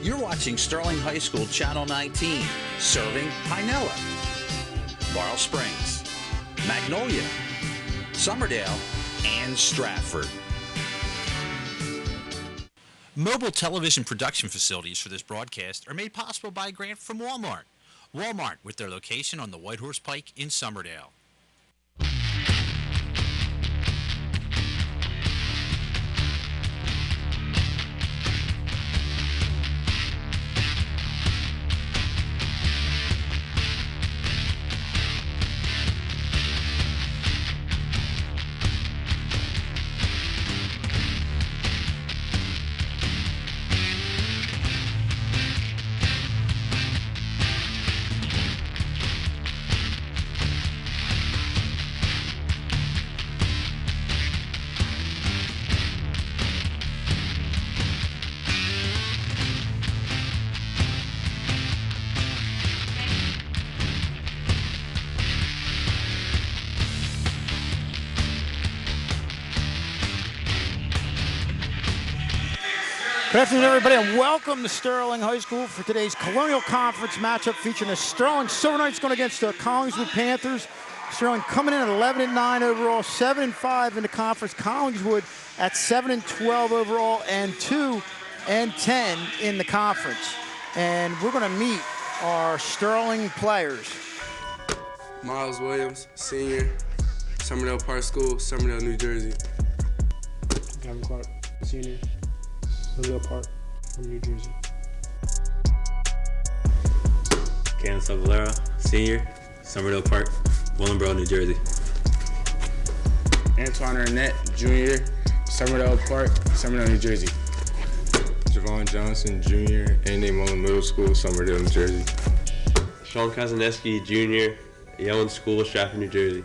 You're watching Sterling High School Channel 19, serving Pinella, Laurel Springs, Magnolia, Summerdale, and Stratford. Mobile television production facilities for this broadcast are made possible by a grant from Walmart. Walmart, with their location on the Whitehorse Pike in Summerdale. Good afternoon, everybody, and welcome to Sterling High School for today's Colonial Conference matchup featuring the Sterling Silver Knights going against the Collingswood Panthers. Sterling coming in at 11-9 overall, 7-5 in the conference. Collingswood at 7-12 overall and 2-10 in the conference. And we're going to meet our Sterling players. Miles Williams, senior, Summerdale Park School, Summerdale, New Jersey. Gavin Clark, senior, Summerdale Park from New Jersey. Candace Valera, senior, Summerdale Park, Willingboro, New Jersey. Antoine Arnett, junior, Summerdale Park, Summerdale, New Jersey. Javon Johnson, junior, A&A Mullen Middle School, Summerdale, New Jersey. Sean Kazaneski, junior, Yellen School, Stratford, New Jersey.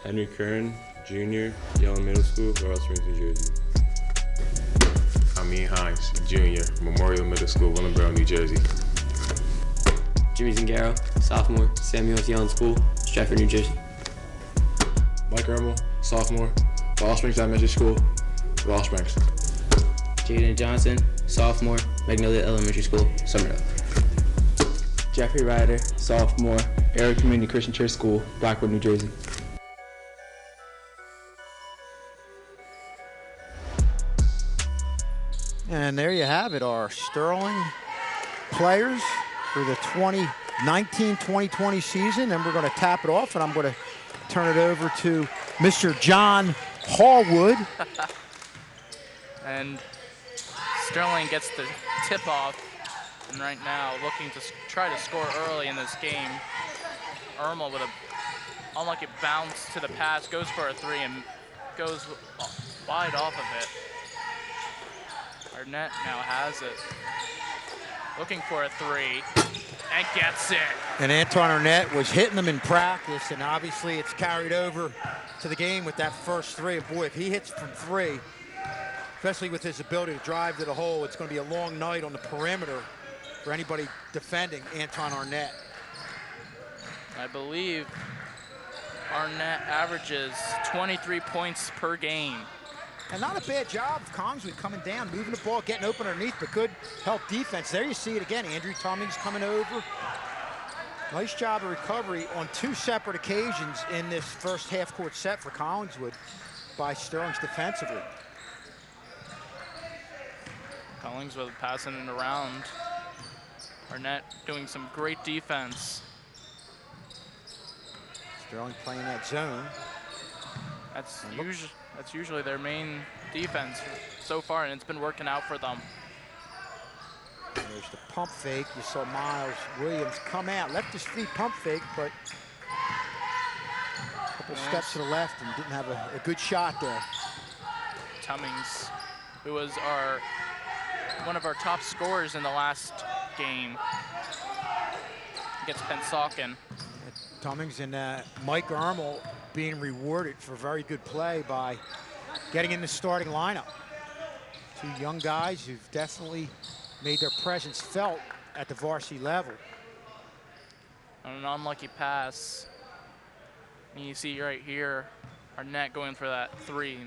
Henry Kern, junior, Yellen Middle School, Laurel Springs, New Jersey. Amin Hines, junior, Memorial Middle School, Willingboro, New Jersey. Jimmy Zingaro, sophomore, Samuel Yellen School, Stratford, New Jersey. Mike Ermel, sophomore, Laurel Springs Elementary School, Laurel Springs. Jaden Johnson, sophomore, Magnolia Elementary School, Summerdale. Jeffrey Ryder, sophomore, Area Community Christian Church School, Blackwood, New Jersey. And there you have it, our Sterling players for the 2019-2020 season. And we're going to tap it off, and I'm going to turn it over to Mr. John Hallwood. And Sterling gets the tip off, and right now looking to try to score early in this game. Ermel with a unlucky bounce to the pass, goes for a three and goes wide off of it. Arnett now has it, looking for a three, and gets it. And Antoine Arnett was hitting them in practice, and obviously it's carried over to the game with that first three. And boy, if he hits from three, especially with his ability to drive to the hole, it's going to be a long night on the perimeter for anybody defending Antoine Arnett. I believe Arnett averages 23 points per game. And not a bad job of Collingswood coming down, moving the ball, getting open underneath, but good help defense. There you see it again. Andrew Tummings coming over. Nice job of recovery on two separate occasions in this first half-court set for Collingswood by Sterling's defensively. Collingswood passing it around. Arnett doing some great defense. Sterling playing that zone. That's usually their main defense so far, and it's been working out for them. There's the pump fake. You saw Miles Williams come out, left his feet pump fake, but a couple steps to the left and didn't have a good shot there. Tummings, who was one of our top scorers in the last game, gets Pensauken. Tummings and Mike Ermel being rewarded for very good play by getting in the starting lineup. Two young guys who've definitely made their presence felt at the varsity level. On an unlucky pass, and you see right here, Arnett going for that three.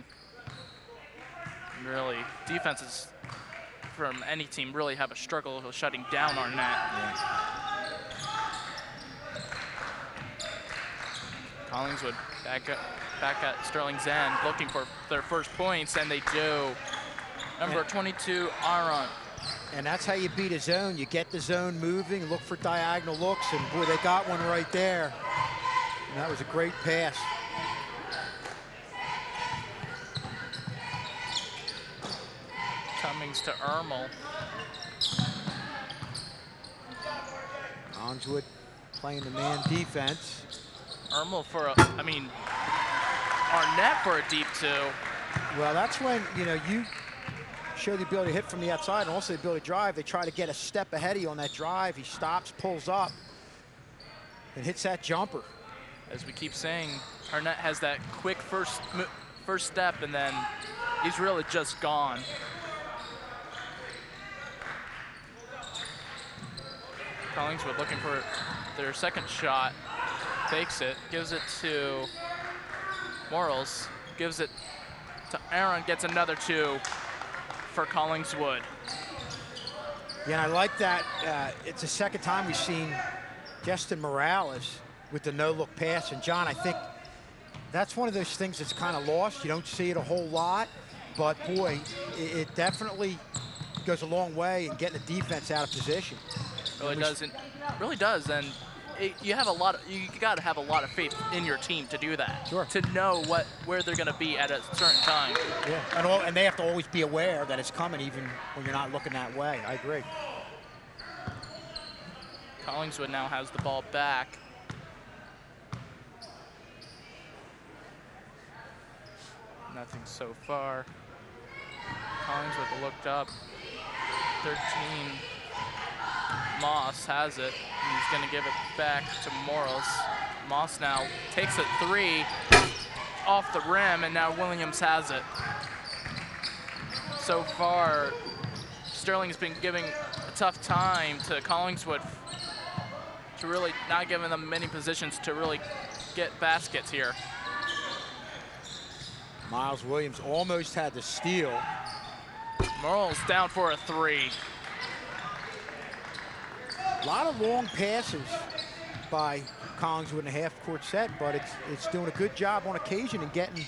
And really, defense is from any team really have a struggle with shutting down Arnett. Yeah. Collingswood back at Sterling's end, looking for their first points, and they do. Number 22, Aaron. And that's how you beat a zone. You get the zone moving, look for diagonal looks, and boy, they got one right there. And that was a great pass. Cummings to Ermel. Collingswood playing the man defense. Ermel for Arnett for a deep 2. Well, that's when, you show the ability to hit from the outside and also the ability to drive. They try to get a step ahead of you on that drive. He stops, pulls up, and hits that jumper. As we keep saying, Arnett has that quick first step, and then he's really just gone. Collingswood looking for their second shot. Takes it, gives it to Morals, gives it to Aaron, gets another 2 for Collingswood. Yeah, and I like that. It's the second time we've seen Justin Morales with the no-look pass. And John, I think that's one of those things that's kind of lost. You don't see it a whole lot, but boy, it definitely goes a long way in getting the defense out of position. Really does, and you got to have a lot of faith in your team to do that. Sure. To know where they're going to be at a certain time. Yeah, and they have to always be aware that it's coming even when you're not looking that way. I agree. Collingswood now has the ball back. Nothing so far. Collingswood looked up. 13. Moss has it, and he's going to give it back to Morals. Moss now takes it 3 off the rim, and now Williams has it. So far, Sterling's been giving a tough time to Collingswood, to really not giving them many positions to really get baskets here. Miles Williams almost had the steal. Morals down for a 3. A lot of long passes by Collingswood in a half-court set, but it's doing a good job on occasion in getting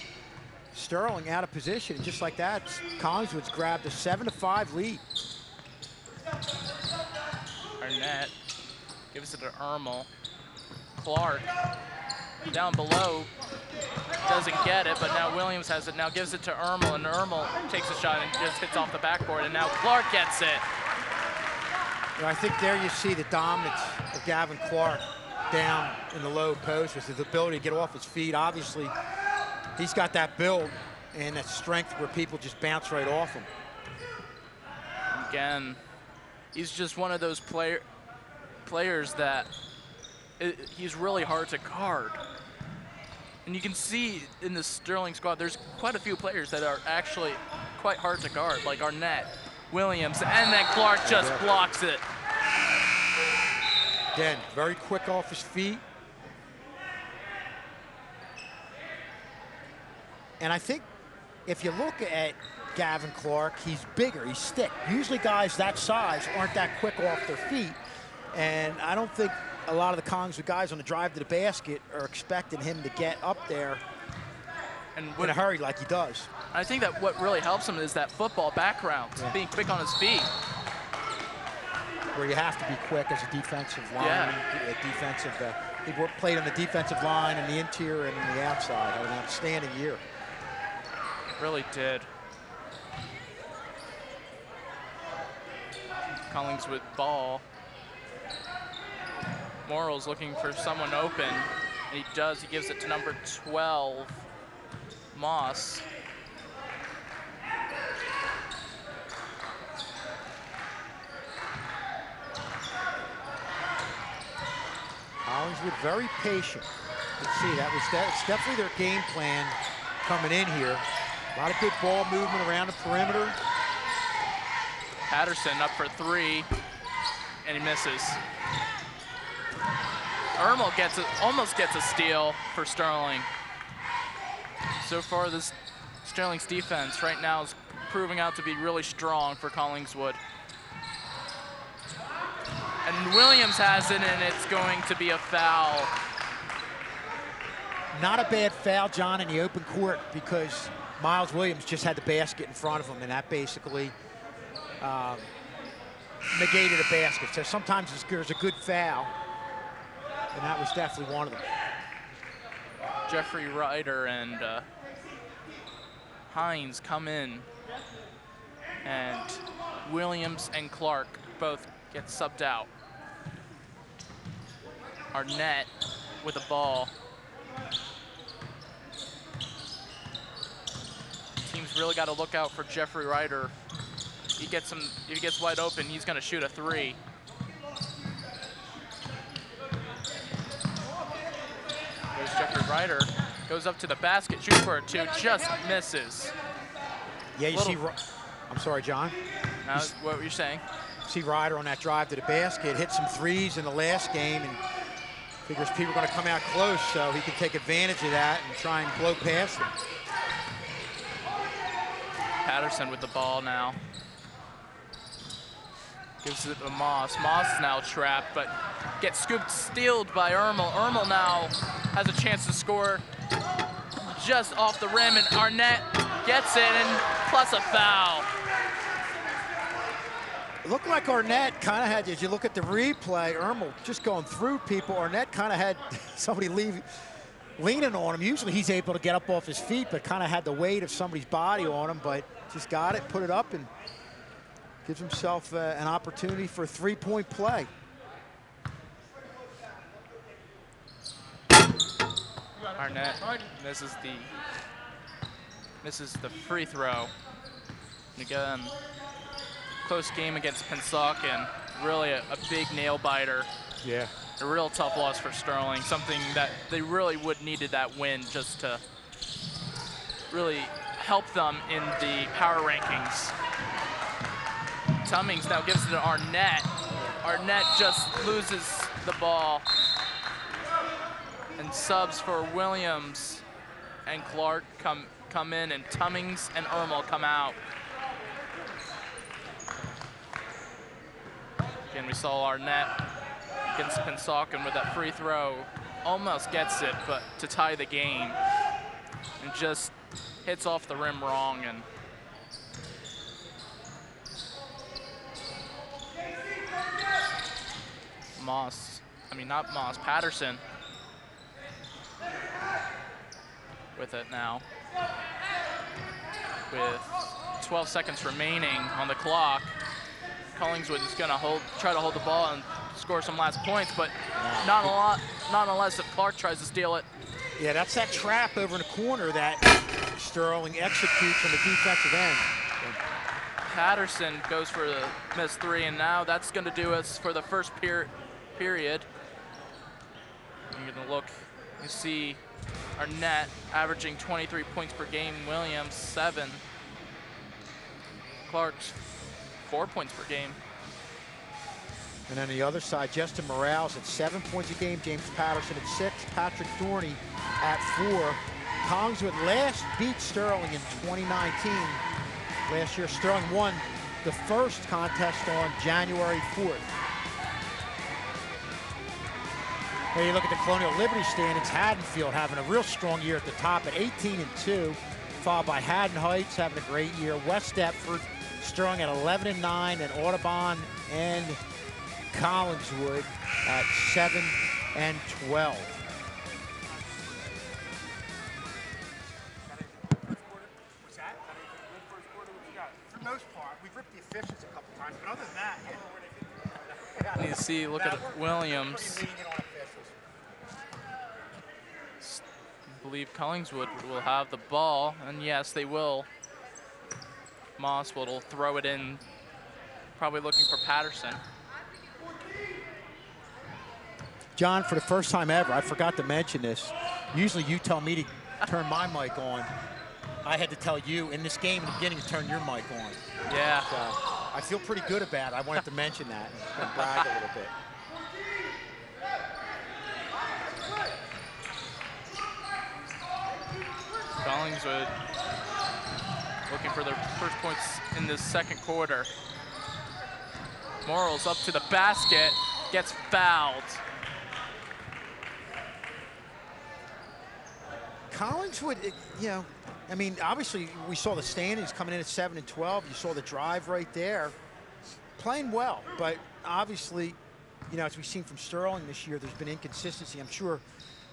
Sterling out of position. And just like that, Collingswood's grabbed a 7-5 lead. Arnett gives it to Ermel. Clark down below, doesn't get it, but now Williams has it. Now gives it to Ermel, and Ermel takes a shot and just hits off the backboard, and now Clark gets it. I think there you see the dominance of Gavin Clark down in the low post with his ability to get off his feet. Obviously, he's got that build and that strength where people just bounce right off him. Again, he's just one of those players that he's really hard to guard. And you can see in the Sterling squad, there's quite a few players that are actually quite hard to guard, like Arnett, Williams, and then Clark just blocks it. Again, very quick off his feet. And I think if you look at Gavin Clark, he's bigger, he's thick. Usually guys that size aren't that quick off their feet. And I don't think a lot of the Collingswood guys on the drive to the basket are expecting him to get up there in a hurry like he does. I think that what really helps him is that football background, being quick on his feet. Where you have to be quick as a defensive line, he played on the defensive line and the interior and the outside. Had an outstanding year. Really did. Collingswood ball. Morals looking for someone open, and he does. He gives it to number 12, Moss. Collingswood very patient. Let's see, it's definitely their game plan coming in here. A lot of good ball movement around the perimeter. Patterson up for 3, and he misses. Ermel almost gets a steal for Sterling. So far, this Sterling's defense right now is proving out to be really strong for Collingswood. And Williams has it, and it's going to be a foul. Not a bad foul, John, in the open court because Miles Williams just had the basket in front of him, and that basically negated a basket. So sometimes there's a good foul, and that was definitely one of them. Jeffrey Ryder and Hines come in, and Williams and Clark both get subbed out. Arnett with the ball. Team's really got to look out for Jeffrey Ryder. If he gets wide open, he's going to shoot a 3. There's Jeffrey Ryder. Goes up to the basket, shoots for a 2, just misses. Yeah, you see, I'm sorry, John. Now, what were you saying? See Ryder on that drive to the basket, hit some threes in the last game, and figures people are going to come out close, so he can take advantage of that and try and blow past them. Patterson with the ball now. Gives it to Moss. Moss is now trapped, but gets stealed by Ermel. Ermel now has a chance to score just off the rim, and Arnett gets it, and plus a foul. It looked like Arnett kind of had, as you look at the replay, Ermel just going through people. Arnett kind of had somebody leaning on him. Usually he's able to get up off his feet, but kind of had the weight of somebody's body on him, but just got it, put it up, and gives himself an opportunity for a 3-point play. Arnett misses the free throw. And again, close game against Pennsauken. Really a big nail biter. Yeah. A real tough loss for Sterling. Something that they really would needed that win just to really help them in the power rankings. Tummings now gives it to Arnett. Arnett just loses the ball. And subs for Williams and Clark come in, and Tummings and Ermel come out. Again, we saw Arnett against Pennsauken with that free throw. Almost gets it, but to tie the game. And just hits off the rim wrong. And Patterson with it now. With 12 seconds remaining on the clock, Collingswood is going to try to hold the ball and score some last points, but not unless if Clark tries to steal it. Yeah, that's that trap over in the corner that Sterling executes on the defensive end. Patterson goes for the missed 3, and now that's going to do us for the first period. You're going to look, you see Arnett averaging 23 points per game, Williams 7. Clark's 4 points per game. And on the other side, Justin Morales at 7 points a game, James Patterson at 6, Patrick Dorney at 4. Collingswood last beat Sterling in 2019. Last year, Sterling won the first contest on January 4th. Here you look at the Colonial Liberty standings. Haddonfield having a real strong year at the top at 18-2, followed by Haddon Heights having a great year. West Deptford, Sterling at 11-9, and Audubon and Collingswood at 7-12. For the most part, we've ripped the officials a couple times, but other than that, You see, look at Williams. I believe Collingswood will have the ball, and yes, they will. Moss will throw it in, probably looking for Patterson. John, for the first time ever, I forgot to mention this. Usually you tell me to turn my mic on. I had to tell you in this game in the beginning to turn your mic on. Yeah. So I feel pretty good about it. I wanted to mention that and brag a little bit. Collingswood looking for their first points in this second quarter. Morals up to the basket, gets fouled. Collingswood, you know, I mean, obviously we saw the standings coming in at 7 and 12. You saw the drive right there. Playing well, but obviously, you know, as we've seen from Sterling this year, there's been inconsistency. I'm sure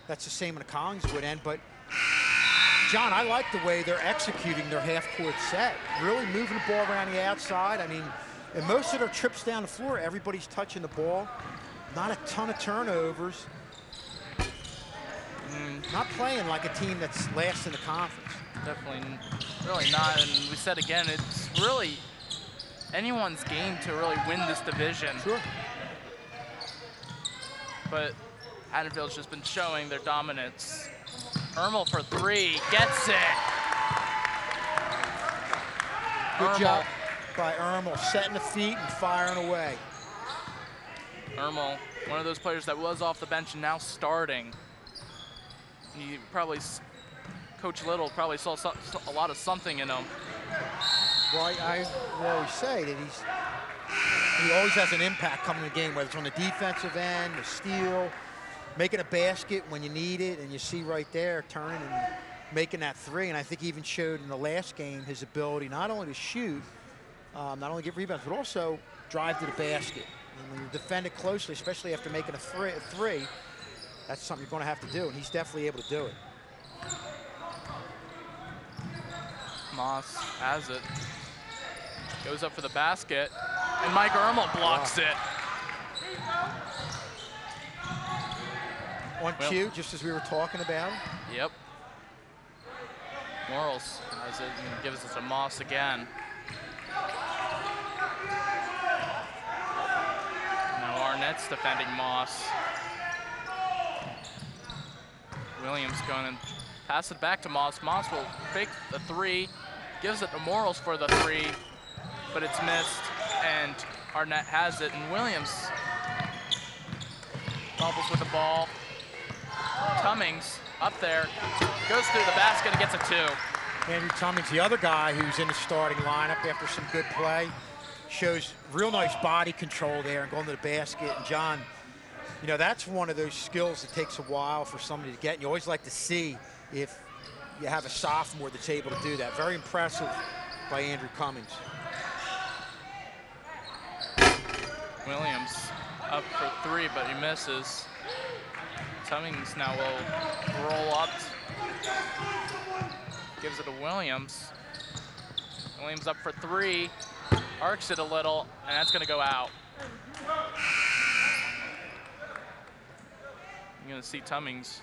that's the same on the Collingswood end, but John, I like the way they're executing their half-court set, really moving the ball around the outside. I mean, in most of their trips down the floor, everybody's touching the ball. Not a ton of turnovers. Not playing like a team that's last in the conference. Definitely, really not. And we said again, it's really anyone's game to really win this division. Sure. But Haddonfield's just been showing their dominance. Ermel for three, gets it. Good job by Ermel, setting the feet and firing away. Ermel, one of those players that was off the bench and now starting. He probably, Coach Little probably saw a lot of something in him. Well, I will always say that he always has an impact coming in the game, whether it's on the defensive end, the steal, making a basket when you need it, and you see right there turning and making that three. And I think he even showed in the last game his ability not only to shoot, not only get rebounds, but also drive to the basket. And when you defend it closely, especially after making a three, that's something you're going to have to do, and he's definitely able to do it. Moss has it. Goes up for the basket, and Mike Ermel blocks it. On cue, just as we were talking about. Yep. Morals has it and gives it to Moss again. Now Arnett's defending Moss. Williams going and pass it back to Moss. Moss will fake the three, gives it to Morals for the three, but it's missed, and Arnett has it, and Williams bobbles with the ball. Tummings up there, goes through the basket and gets a two. Andrew Tummings, the other guy who's in the starting lineup after some good play, shows real nice body control there and going to the basket. And John, you know, that's one of those skills that takes a while for somebody to get. And you always like to see if you have a sophomore that's able to do that. Very impressive by Andrew Cummings. Williams up for three, but he misses. Tummings now will roll up. Gives it to Williams. Williams up for three. Arcs it a little, and that's going to go out. You're going to see Tummings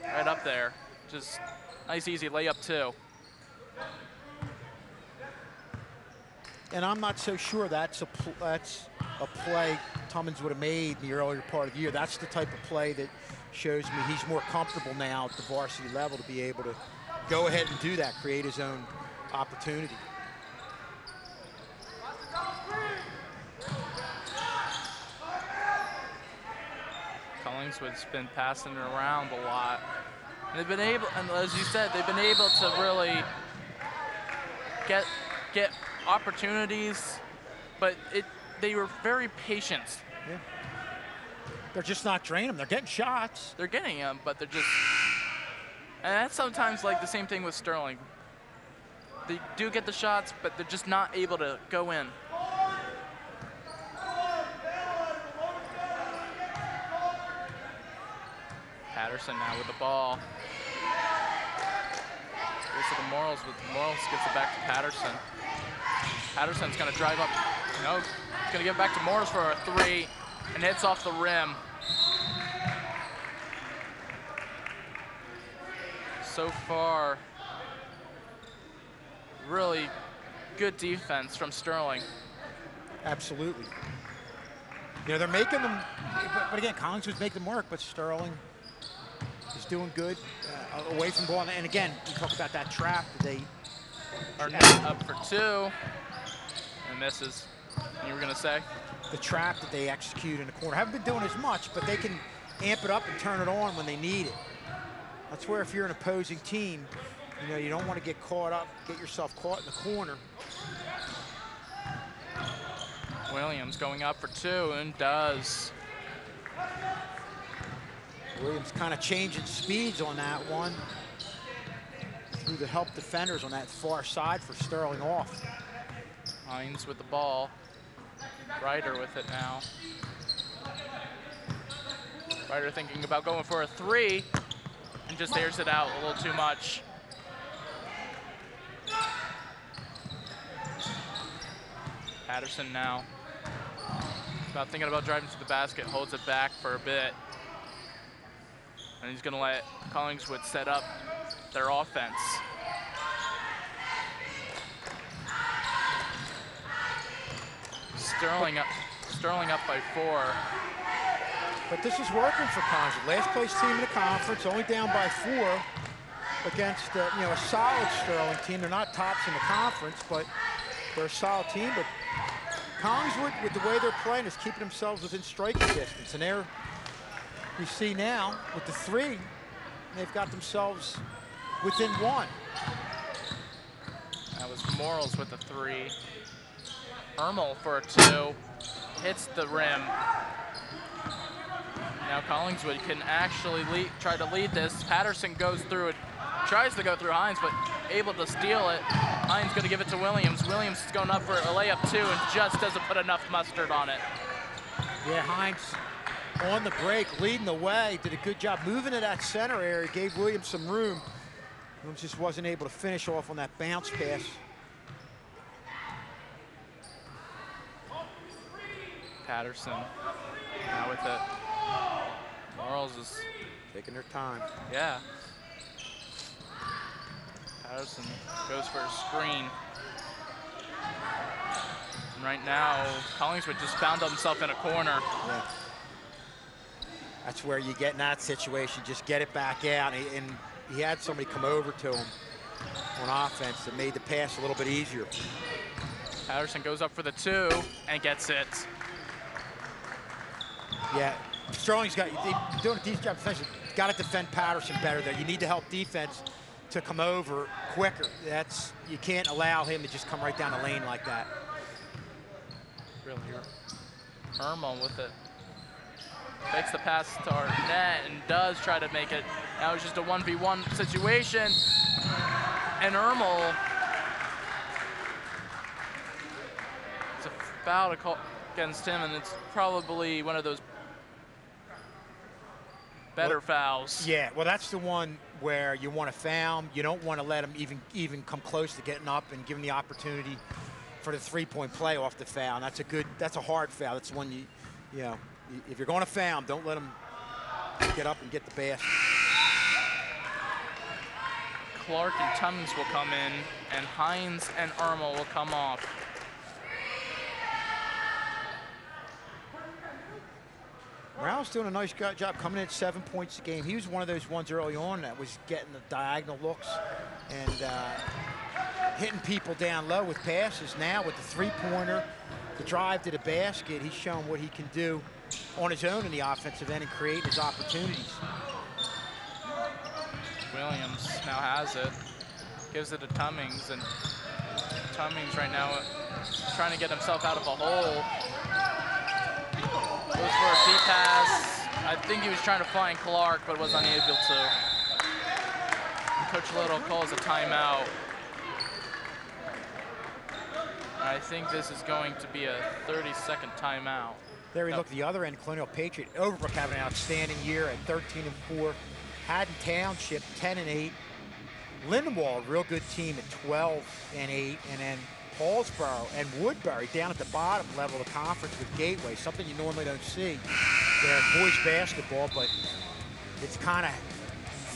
right up there. Just nice, easy layup, too. And I'm not so sure that's a play Tummings would have made in the earlier part of the year. That's the type of play that shows me he's more comfortable now at the varsity level to be able to go ahead and do that, create his own opportunity. Collingswood's been passing it around a lot. And they've been able, and as you said, they've been able to really get opportunities, but they were very patient. Yeah. They're just not draining them. They're getting shots. They're getting them, but they're just, and that's sometimes like the same thing with Sterling. They do get the shots, but they're just not able to go in. Patterson now with the ball. Goes to the Morals, but Morals gives it back to Patterson. Patterson's gonna drive up. No, he's gonna give it back to Morals for a three, and hits off the rim. So far, really good defense from Sterling. Absolutely. You know, they're making them, but again, Collingswood's making them work, but Sterling is doing good away from ball. And again, you talk about that trap that they are up for two and misses. You were gonna say? The trap that they execute in the corner. Haven't been doing as much, but they can amp it up and turn it on when they need it. That's where if you're an opposing team, You know, you don't want to get caught up, get yourself caught in the corner. Williams going up for 2 and does. Williams kind of changing speeds on that one. Through the help defenders on that far side for Sterling off. Hines with the ball. Ryder with it now. Ryder thinking about going for a 3 and just airs it out a little too much. Patterson now. About thinking about driving to the basket, holds it back for a bit. And he's gonna let Collingswood set up their offense. Sterling up by 4. But this is working for Collingswood. Last place team in the conference, only down by 4 against a solid Sterling team. They're not tops in the conference, but they're a solid team. But Collingswood, with the way they're playing, is keeping themselves within striking distance. And there you see now with the 3, they've got themselves within 1. That was Morals with the 3. Ermel for a 2. Hits the rim. Now Collingswood can actually try to lead this. Patterson goes through it, tries to go through Hines, but able to steal it. Hines gonna give it to Williams. Williams is going up for a layup 2 and just doesn't put enough mustard on it. Yeah, Hines on the break, leading the way, did a good job moving to that center area, gave Williams some room. Williams just wasn't able to finish off on that bounce pass. Patterson now with it. Morals is taking their time. Yeah. Patterson goes for a screen. And right now, Collingswood just found himself in a corner. Yeah. That's where you get in that situation, just get it back out. And he had somebody come over to him on offense that made the pass a little bit easier. Patterson goes up for the 2 and gets it. Yeah, Sterling's doing a decent job defensively. Got to defend Patterson better there. You need to help defense to come over quicker. You can't allow him to just come right down the lane like that. Really, Ermel with it. Takes the pass to our net and does try to make it. Now it's just a 1v1 situation. And Ermel, it's a foul to call against him, and it's probably one of those better fouls. Yeah, well, that's the one where you want to foul him. You don't want to let him even come close to getting up and give him the opportunity for the 3-point play off the foul. And that's a hard foul. That's one you know, if you're going to foul him, don't let him get up and get the basket. Clark and Tummings will come in, and Hines and Ermel will come off. Morales doing a nice job coming in at 7 points a game. He was one of those ones early on that was getting the diagonal looks and hitting people down low with passes. Now with the 3-pointer, the drive to the basket, he's shown what he can do on his own in the offensive end and create his opportunities. Williams now has it, gives it to Tummings, and Tummings right now trying to get himself out of a hole. Goes for a deep pass. I think he was trying to find Clark, but was unable to. And Coach Little calls a timeout. I think this is going to be a 30-second timeout. There we look at the other end, Colonial Patriot. Overbrook having an outstanding year at 13-4. Haddon Township 10-8. Lindenwold, real good team at 12-8, and then Paulsboro and Woodbury down at the bottom level of the conference with Gateway, something you normally don't see there in boys basketball, but it's kind of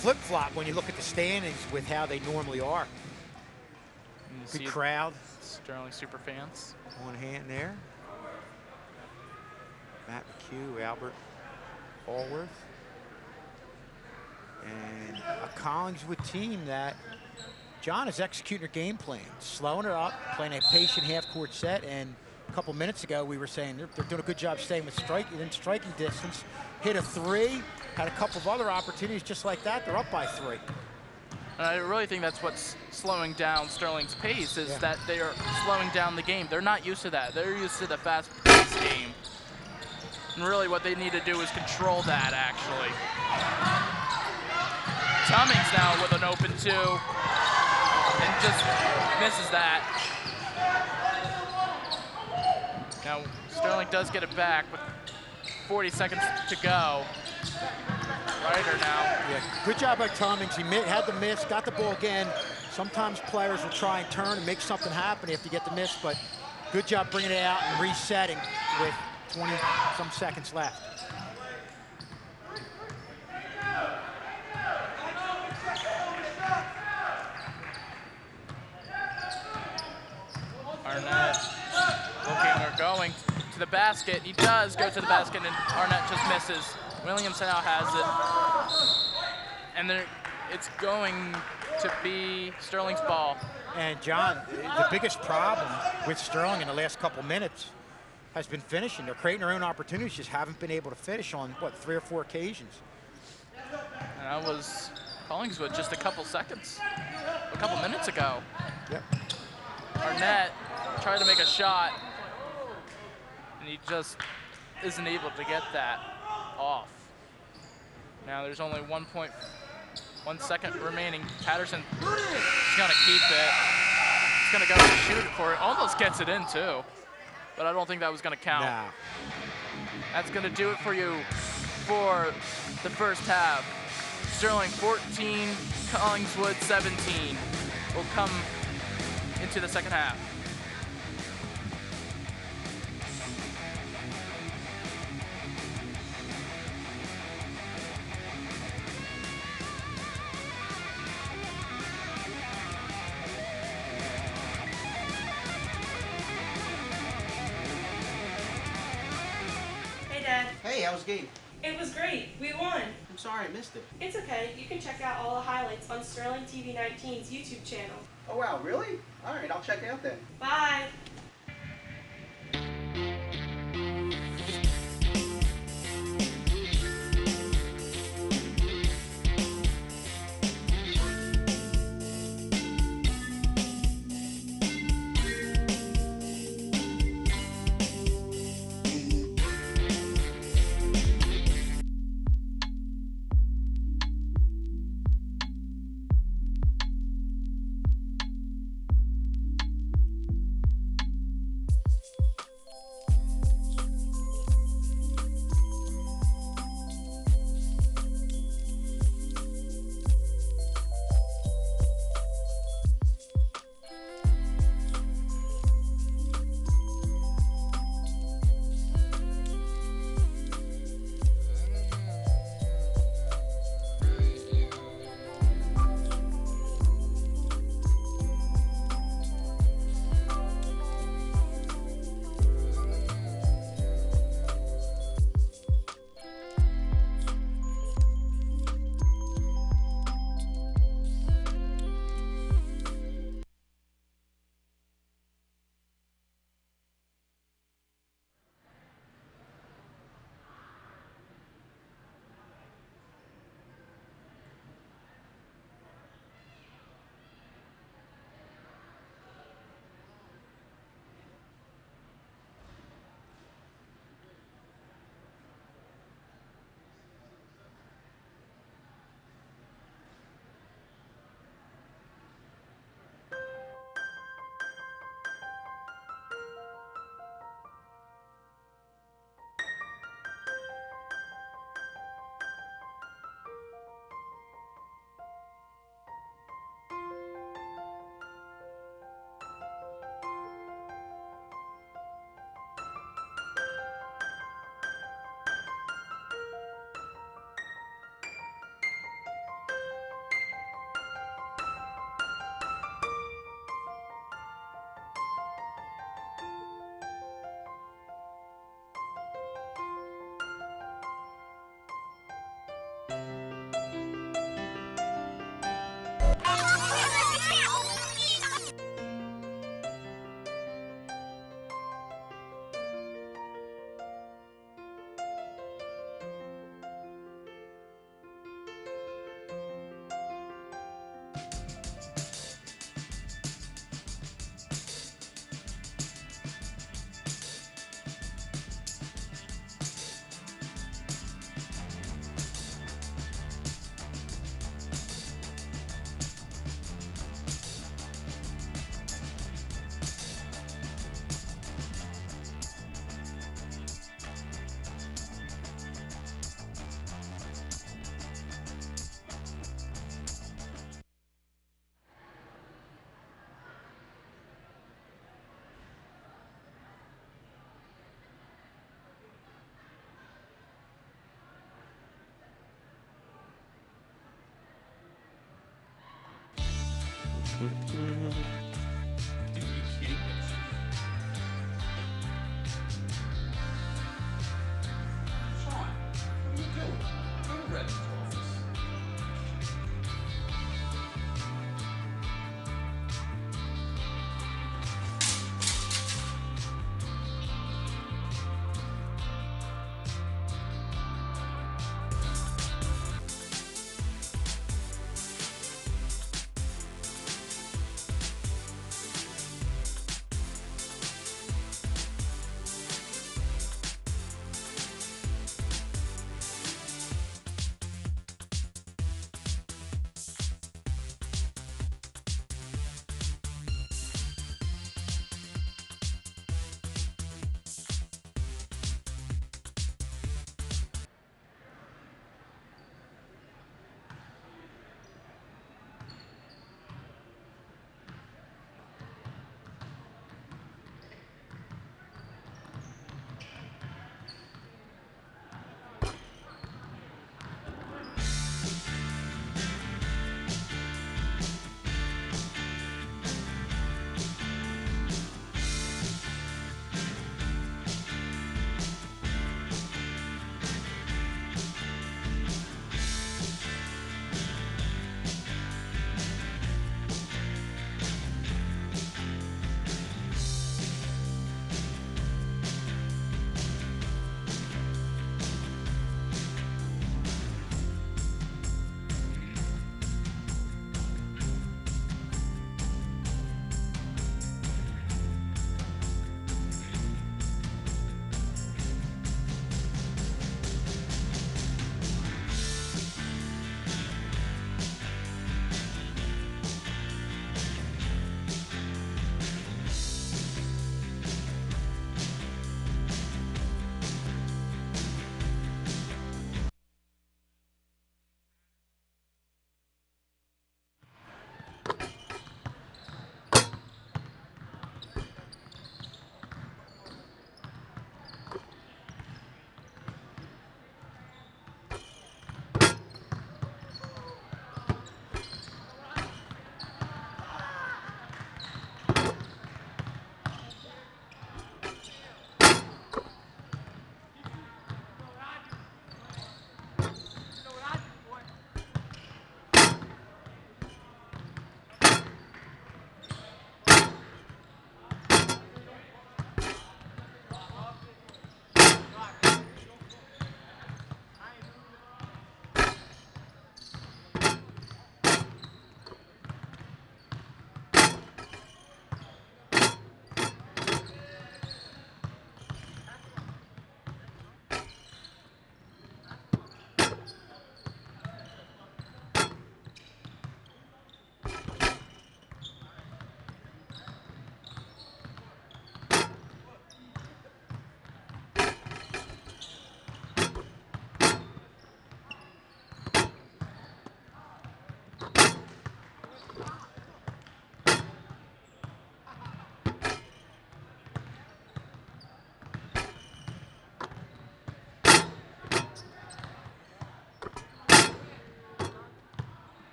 flip-flop when you look at the standings with how they normally are. Good crowd. Sterling super fans. One hand there. Matt McHugh, Albert Allworth. And a Collingswood team that John is executing their game plan, slowing it up, playing a patient half-court set, and a couple minutes ago we were saying they're doing a good job staying within striking distance. Hit a 3, had a couple of other opportunities just like that. They're up by 3. And I really think that's what's slowing down Sterling's pace, is that they are slowing down the game. They're not used to that. They're used to the fast-paced game. And really what they need to do is control that, actually. Cummings now with an open 2 and just misses that. Now, Sterling does get it back with 40 seconds to go. Ryder now. Yeah, good job by Cummings. He had the miss, got the ball again. Sometimes players will try and turn and make something happen if you get the miss, but good job bringing it out and resetting with 20-some seconds left. Arnett looking or going to the basket. He does go to the basket, and Arnett just misses. Williams now has it. And it's going to be Sterling's ball. And John, the biggest problem with Sterling in the last couple minutes has been finishing. They're creating their own opportunities, just haven't been able to finish on, what, 3 or 4 occasions. And that was Collingswood just a couple minutes ago. Yep. Arnett tried to make a shot, and he just isn't able to get that off. Now there's only 1.1 second remaining. Patterson is gonna keep it. He's gonna go and shoot it for it. Almost gets it in too, but I don't think that was gonna count. Nah. That's gonna do it for you for the first half. Sterling 14, Collingswood 17. Will come into the second half. Hey, Dad. Hey, how was the game? It was great. We won. I'm sorry I missed it. It's okay. You can check out all the highlights on Sterling TV 19's YouTube channel. Oh, wow, really? All right, I'll check it out then. Bye.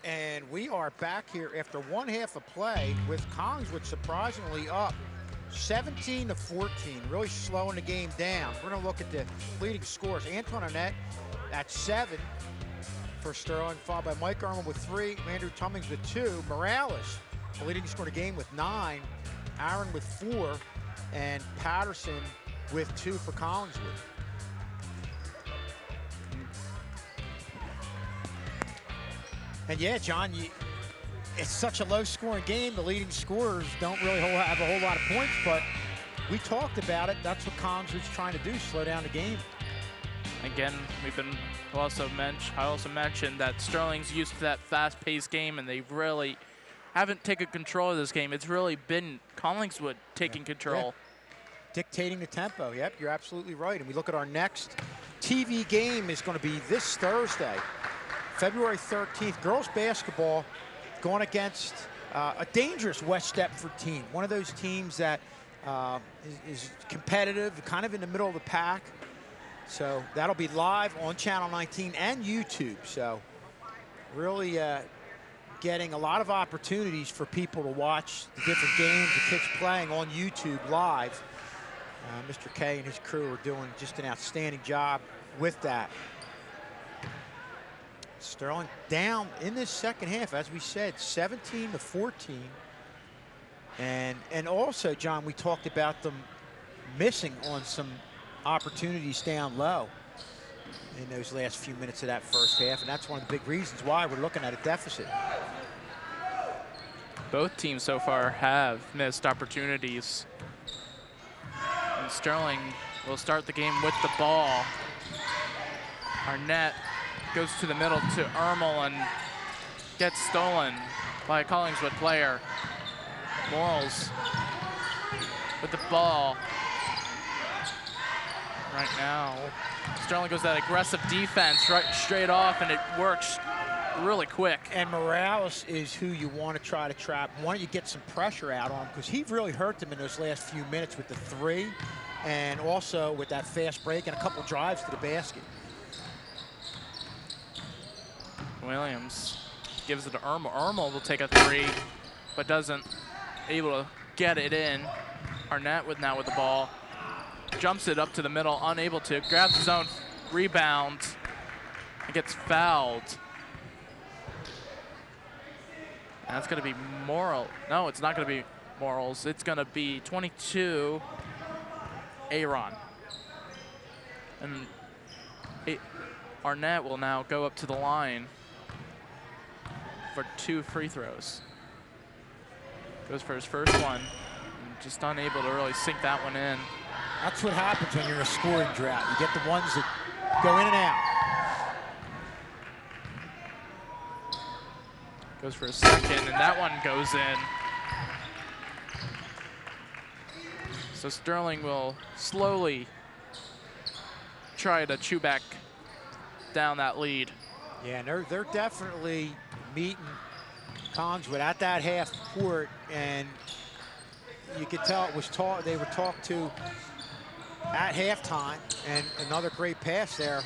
And we are back here after one half of play with Collingswood surprisingly up 17-14, really slowing the game down. We're going to look at the leading scores. Antoine Annette at 7 for Sterling, followed by Mike Armour with 3, Andrew Tummings with 2, Morales, the leading scorer of the game with 9, Aaron with 4, and Patterson with 2 for Collingswood. And yeah, John, it's such a low-scoring game. The leading scorers don't really have a whole lot of points, but we talked about it. That's what Collingswood's trying to do, slow down the game. Again, I also mentioned that Sterling's used to that fast-paced game, and they really haven't taken control of this game. It's really been Collingswood taking control. Yeah. Dictating the tempo. Yep, you're absolutely right. And we look at our next TV game is going to be this Thursday, February 13th. Girls basketball going against a dangerous West Stepford team. One of those teams that is competitive, kind of in the middle of the pack. So that'll be live on Channel 19 and YouTube. So really getting a lot of opportunities for people to watch the different games the kids playing on YouTube live. Mr. K and his crew are doing just an outstanding job with that. Sterling down in this second half, as we said, 17-14. And also, John, we talked about them missing on some opportunities down low in those last few minutes of that first half, and that's one of the big reasons why we're looking at a deficit. Both teams so far have missed opportunities. And Sterling will start the game with the ball. Arnett goes to the middle to Ermel and gets stolen by a Collingswood player. Morals with the ball. Right now, Sterling goes that aggressive defense right straight off, and it works really quick. And Morales is who you want to try to trap. Why don't you get some pressure out on him, because he really hurt them in those last few minutes with the three, and also with that fast break and a couple drives to the basket. Williams gives it to Ermel. Ermel will take a three, but doesn't able to get it in. Arnett now with the ball. Jumps it up to the middle, unable to. Grabs his own rebound and gets fouled. And that's going to be Moral. No, it's not going to be Morals. It's going to be 22, Aaron. And Arnett will now go up to the line for 2 free throws. Goes for his first one. Just unable to really sink that one in. That's what happens when you're in a scoring drought. You get the ones that go in and out. Goes for a second, and that one goes in. So Sterling will slowly try to chew back down that lead. Yeah, and they're definitely meeting Collingswood at that half court, and you could tell it was they were talked to at halftime, and another great pass there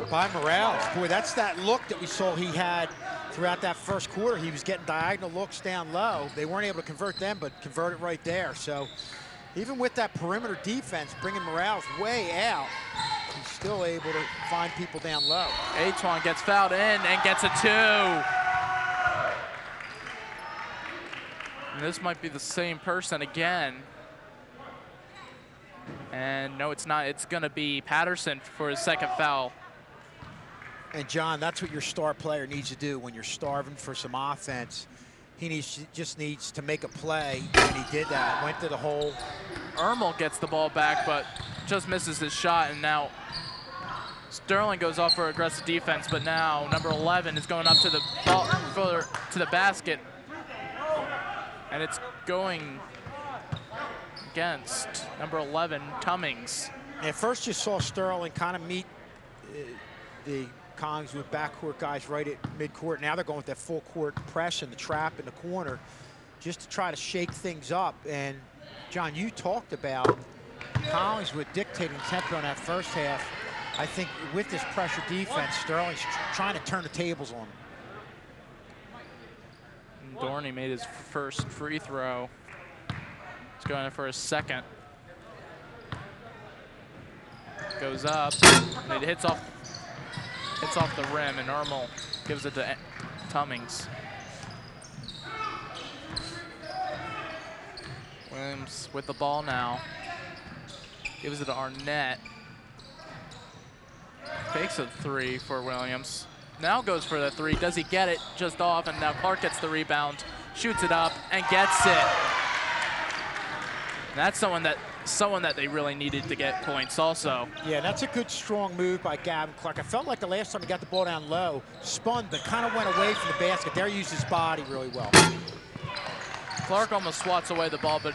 by Morales. Boy, that's that look that we saw he had throughout that first quarter. He was getting diagonal looks down low. They weren't able to convert them, but convert it right there. So even with that perimeter defense, bringing Morales way out, he's still able to find people down low. Antoine gets fouled in and gets a 2. And this might be the same person again. And no, it's not. It's going to be Patterson for his second foul. And John, that's what your star player needs to do when you're starving for some offense. He just needs to make a play, and he did that. Went to the hole. Ermel gets the ball back, but just misses his shot, and now Sterling goes off for aggressive defense, but now number 11 is going up to the ball, to the basket, and it's going against number 11, Tummings. At first you saw Sterling kind of meet the Collingswood backcourt guys right at midcourt. Now they're going with that full court press and the trap in the corner just to try to shake things up. And John, you talked about Collingswood dictating tempo in that first half. I think with this pressure defense, Sterling's trying to turn the tables on him. Dorney made his first free throw. He's going in for his second. Goes up, and it hits off the rim, and Ermel gives it to Tummings. Williams with the ball now. Gives it to Arnett. Fakes a 3 for Williams. Now goes for the 3. Does he get it? Just off, and now Clark gets the rebound. shoots it up and gets it. And that's someone that they really needed to get points also. Yeah, that's a good strong move by Gavin Clark. I felt like the last time he got the ball down low, spun, but kind of went away from the basket. There he used his body really well. Clark almost swats away the ball, but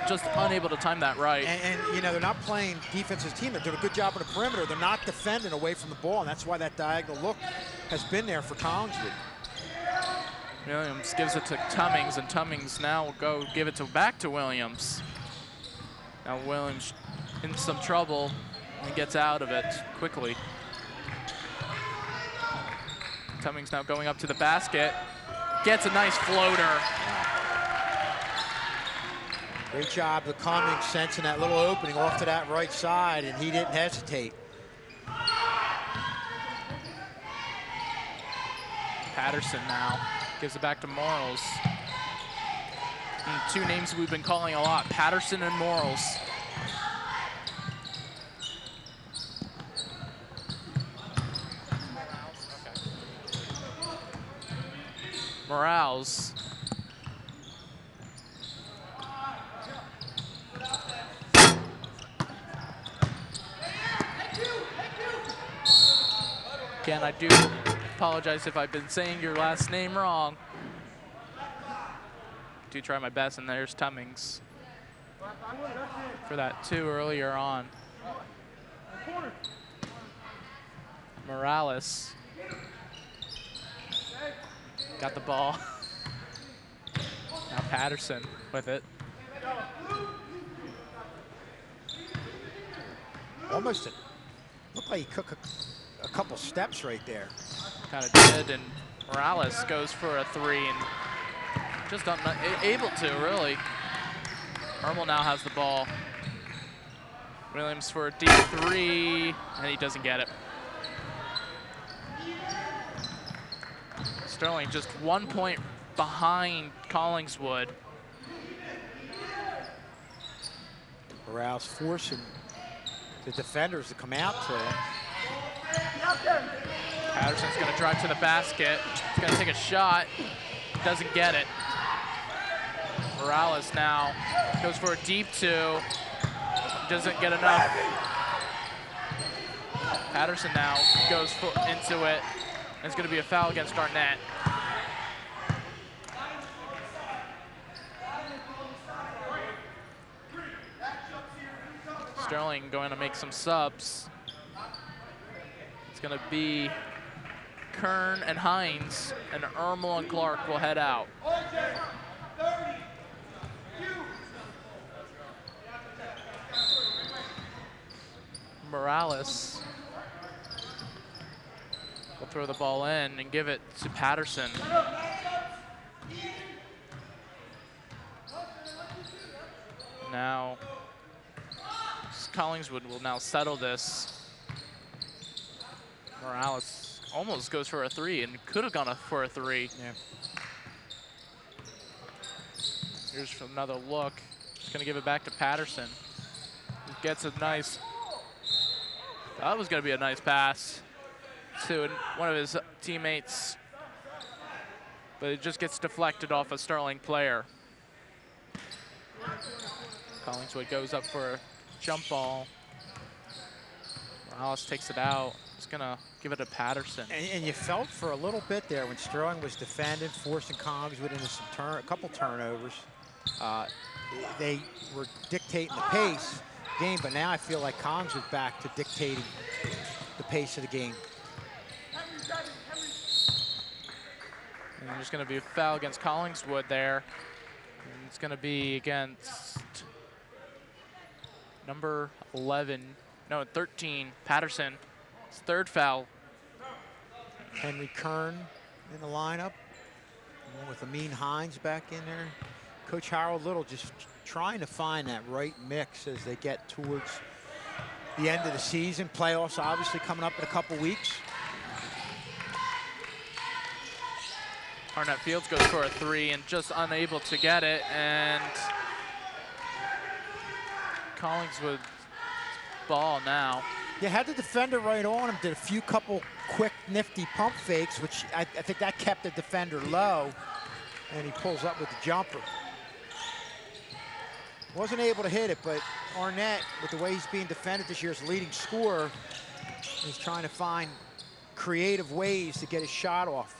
just unable to time that right. And you know, they're not playing defensive team. They're doing a good job on the perimeter. They're not defending away from the ball, and that's why that diagonal look has been there for Collingswood. Williams gives it to Tummings, and Tummings now will go give it back to Williams. Now Williams in some trouble and gets out of it quickly. Tummings now going up to the basket. Gets a nice floater. Great job, the Cummings sensing that little opening off to that right side, and he didn't hesitate. Patterson now gives it back to Morals. And two names we've been calling a lot, Patterson and Morals. Morales. Again, I do apologize if I've been saying your last name wrong. Do try my best, and there's Tummings for that two earlier on. Morales got the ball. Now Patterson with it. Almost looked like he took a couple steps right there. Kind of did, and Morales goes for a three and just unable to, really. Ermel now has the ball. Williams for a deep three, and he doesn't get it. Sterling just 1 point behind Collingswood. Morales forcing the defenders to come out to him. Patterson's gonna drive to the basket. He's gonna take a shot, doesn't get it. Morales now goes for a deep two, doesn't get enough. Patterson now goes into it. It's gonna be a foul against Garnett. Sterling going to make some subs. It's gonna be Kern and Hines, and Ermel and Clark will head out. Morales will throw the ball in and give it to Patterson. Now, Collingswood will now settle this. Morales almost goes for a three and could have gone for a three. Yeah. Here's another look. He's gonna give it back to Patterson. He gets a nice, that was gonna be a nice pass to one of his teammates, but it just gets deflected off a Sterling player. Collingswood goes up for a jump ball. Morales takes it out. He's gonna give it to Patterson. And you felt for a little bit there when Sterling was defending, forcing Collingswood into a couple turnovers. They were dictating the pace of the game, but now I feel like Collingswood's back to dictating the pace of the game. And there's gonna be a foul against Collingswood there. And it's gonna be against number 13, Patterson. His third foul. Henry Kern in the lineup, along with Amin Hines back in there. Coach Harold Little just trying to find that right mix as they get towards the end of the season. Playoffs obviously coming up in a couple weeks. Arnett Fields goes for a three and just unable to get it, and Collingswood ball now. You had the defender right on him, did a couple quick, nifty pump fakes, which I think that kept the defender low. And he pulls up with the jumper. Wasn't able to hit it, but Arnett, with the way he's being defended this year as leading scorer, is trying to find creative ways to get his shot off.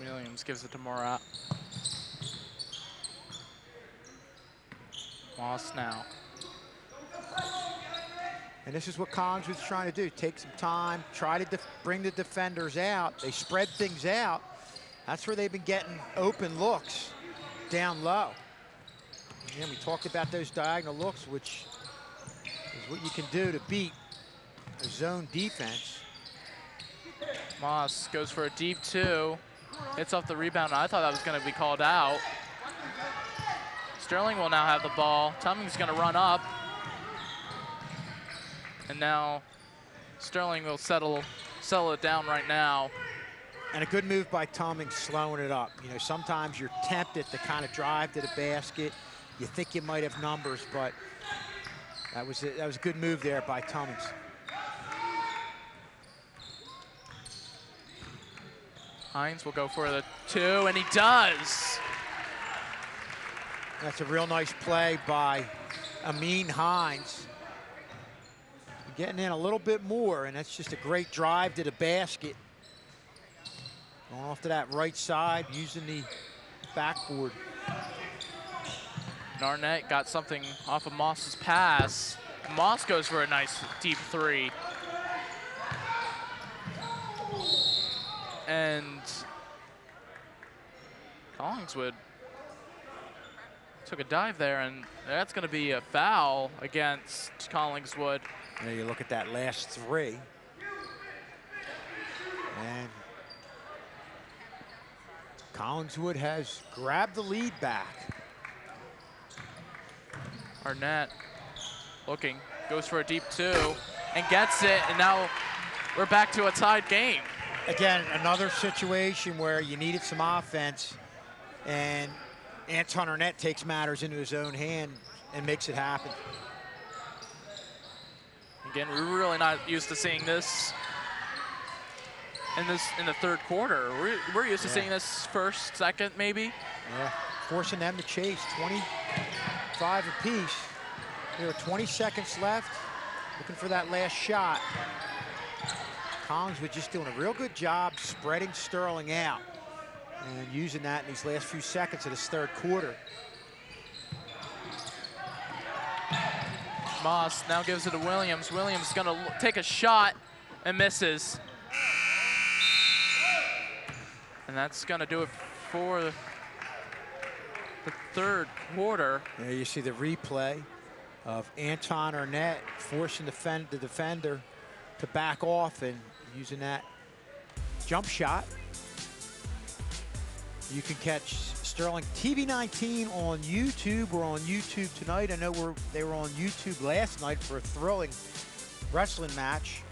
Williams gives it to Morat. Moss now. And this is what Collingswood's trying to do. Take some time, try to bring the defenders out. They spread things out. That's where they've been getting open looks down low. And we talked about those diagonal looks, which is what you can do to beat a zone defense. Moss goes for a deep 2. Hits off the rebound. I thought that was going to be called out. Sterling will now have the ball. Tumming's going to run up. And now Sterling will settle it down right now. And a good move by Tumming, slowing it up. You know, sometimes you're tempted to kind of drive to the basket. You think you might have numbers, but that was a good move there by Tumming. Hines will go for the 2, and he does. That's a real nice play by Amin Hines. Getting in a little bit more, and that's just a great drive to the basket. Going off to that right side, using the backboard. Arnett got something off of Moss's pass. Moss goes for a nice deep 3. And Collingswood took a dive there, and that's going to be a foul against Collingswood. There you look at that last 3. And Collingswood has grabbed the lead back. Arnett looking, goes for a deep 2, and gets it, and now we're back to a tied game. Again, another situation where you needed some offense, and Anton Arnett takes matters into his own hand and makes it happen. Again, we're really not used to seeing this in the third quarter. We're used to seeing this first, second, maybe. Yeah, forcing them to chase 25 apiece. There are 20 seconds left, looking for that last shot. Collingswood just doing a real good job spreading Sterling out and using that in these last few seconds of this third quarter. Moss now gives it to Williams. Williams gonna take a shot and misses. And that's gonna do it for the third quarter. There you see the replay of Anton Arnett forcing the defender to back off and using that jump shot. You can catch Sterling TV 19 on YouTube. We're on YouTube tonight. I know they were on YouTube last night for a thrilling wrestling match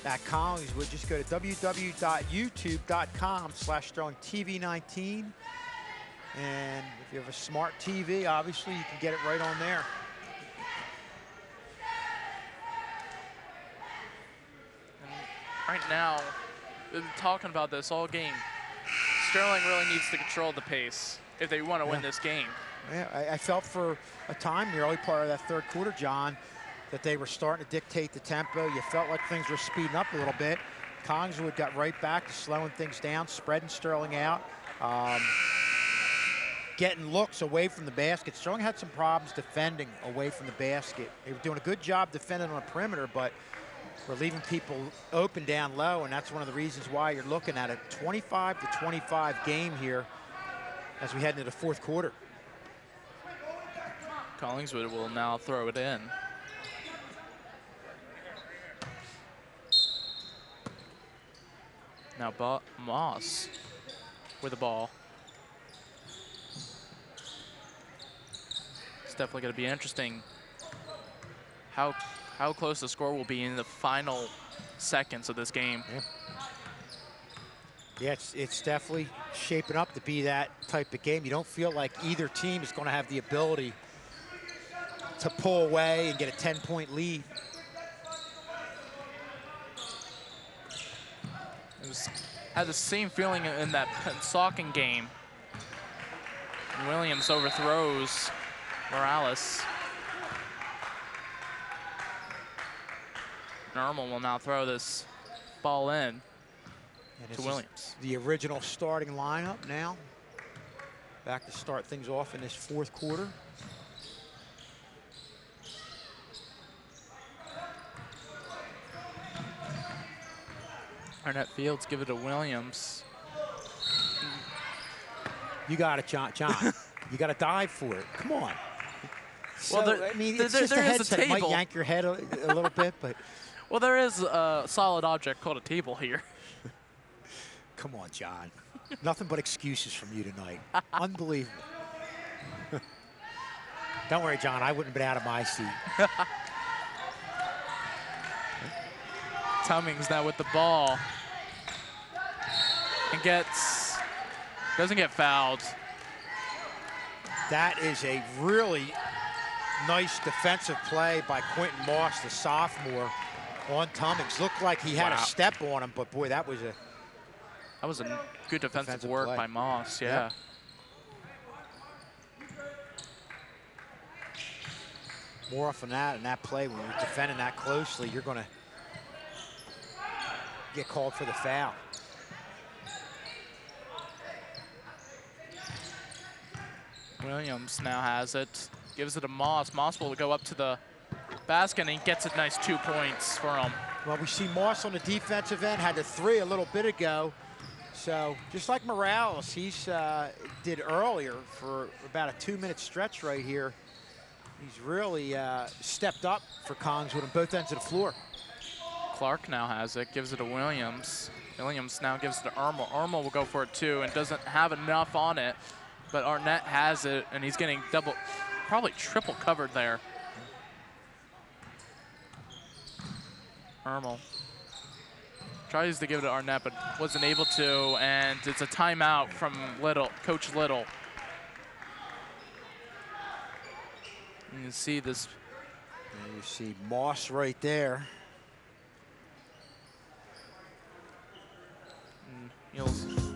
at Collingswood. Just go to www.youtube.com/Sterling TV 19. And if you have a smart TV, obviously you can get it right on there. Right now, we've been talking about this all game. Sterling really needs to control the pace if they want to win this game. Yeah, I felt for a time, the early part of that third quarter, John, that they were starting to dictate the tempo. You felt like things were speeding up a little bit. Collingswood got right back to slowing things down, spreading Sterling out, getting looks away from the basket. Sterling had some problems defending away from the basket. They were doing a good job defending on the perimeter, but we're leaving people open down low, and that's one of the reasons why you're looking at a 25-25 game here as we head into the fourth quarter. Collingswood will now throw it in. Now Moss with the ball. It's definitely going to be interesting how close the score will be in the final seconds of this game. Yeah, it's definitely shaping up to be that type of game. You don't feel like either team is going to have the ability to pull away and get a 10-point lead. Had had the same feeling in that Saucon game. Williams overthrows Morales. Normal will now throw this ball in to Williams. The original starting lineup now. Back to start things off in this fourth quarter. Arnett Fields give it to Williams. You got it, John. You got to dive for it. Come on. Well, So, I mean, it's just a there is headset. It might yank your head a little bit, but. Well, there is a solid object called a table here. Come on, John. Nothing but excuses from you tonight. Unbelievable. Don't worry, John. I wouldn't have been out of my seat. Tummings now with the ball. And doesn't get fouled. That is a really nice defensive play by Quentin Moss, the sophomore, on Tummings. Looked like he had a step on him, but boy, that was a good defensive work play by Moss, yeah. More often than that, in that play, when you're defending that closely, you're going to get called for the foul. Williams now has it, gives it to Moss. Moss will go up to the basket, and he gets a nice 2 points for him. Well, we see Moss on the defensive end, had the three a little bit ago. So just like Morales, he's did earlier for about a 2-minute stretch right here. He's really stepped up for Collingswood on both ends of the floor. Clark now has it, gives it to Williams. Williams now gives it to Irma. Irma will go for it too and doesn't have enough on it, but Arnett has it, and he's getting double, probably triple covered there. Irma tries to give it to Arnett, but wasn't able to, and it's a timeout from Coach Little. You can see this. And you see Moss right there.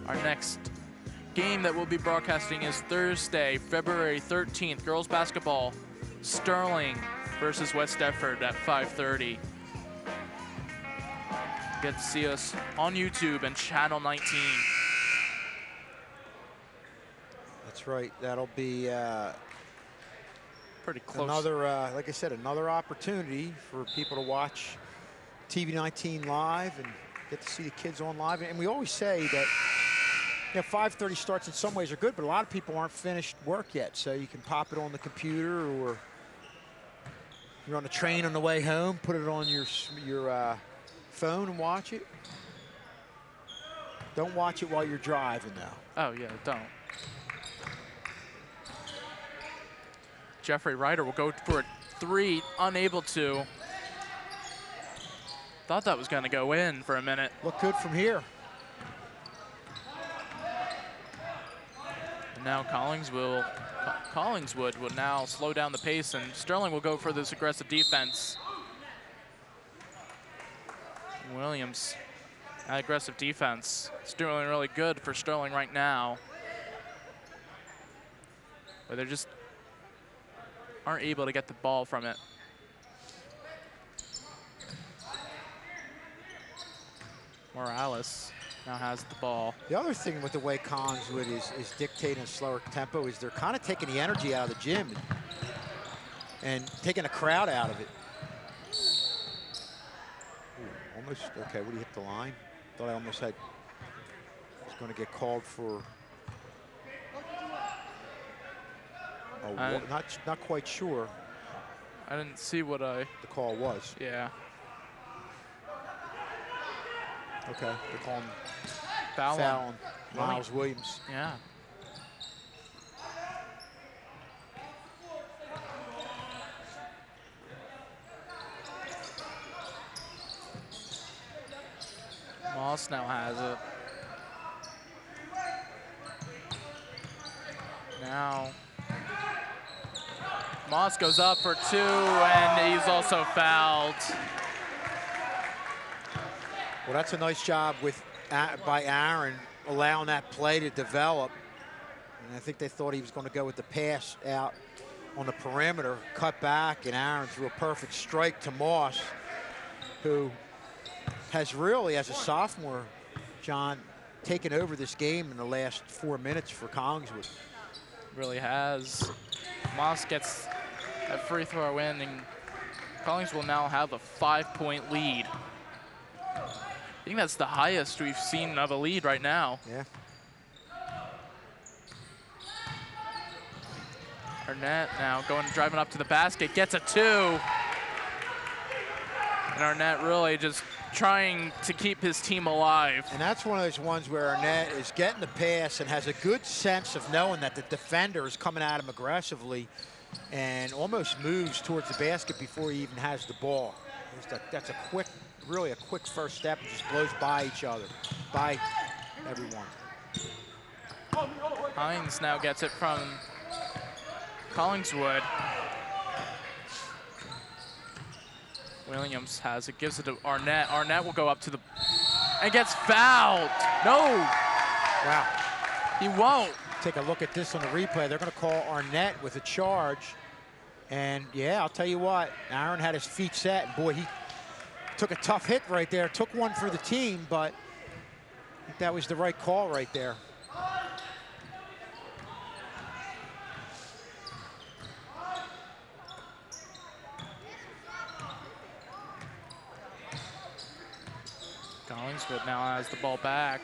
Our next game that we'll be broadcasting is Thursday, February 13th. Girls basketball, Sterling versus West Deptford at 5:30. Get to see us on YouTube and Channel 19. That's right. That'll be pretty close. Another, like I said, another opportunity for people to watch TV 19 live and get to see the kids on live. And we always say that 5:30 starts in some ways are good, but a lot of people aren't finished work yet. So you can pop it on the computer, or you're on the train on the way home, put it on your phone and watch it. Don't watch it while you're driving, though. Oh, yeah, don't. Jeffrey Ryder will go for a three, unable to. Thought that was going to go in for a minute. Look good from here. And now Collingswood will now slow down the pace, and Sterling will go for this aggressive defense. Williams, that aggressive defense. It's doing really good for Sterling right now. But they just aren't able to get the ball from it. Morales now has the ball. The other thing with the way Collingswood is dictating a slower tempo is they're kind of taking the energy out of the gym and taking a crowd out of it. Ooh, almost, okay, what do you hit the line? Thought I almost had, was going to get called for, not quite sure. I didn't see what the call was. Yeah. Okay, they're calling foul on Miles Williams. Yeah. Moss now has it. Now Moss goes up for two, and he's also fouled. Well, that's a nice job with by Aaron, allowing that play to develop. And I think they thought he was going to go with the pass out on the perimeter, cut back, and Aaron threw a perfect strike to Moss, who has really, as a sophomore, John, taken over this game in the last 4 minutes for Collingswood. Really has. Moss gets that free throw in, and Collingswood will now have a 5-point lead. I think that's the highest we've seen of a lead right now. Yeah. Arnett now driving up to the basket, gets a 2. And Arnett really just trying to keep his team alive. And that's one of those ones where Arnett is getting the pass and has a good sense of knowing that the defender is coming at him aggressively and almost moves towards the basket before he even has the ball. That's a quick, really a quick first step, and just blows by each other, by everyone. Hines now gets it from Collingswood. Williams has it, gives it to Arnett. Arnett will go up to the, and gets fouled. No. Wow. He won't. Take a look at this on the replay. They're going to call Arnett with a charge. And yeah, I'll tell you what, Aaron had his feet set, and boy, he took a tough hit right there. Took one for the team, but I think that was the right call right there. Collingswood now has the ball back.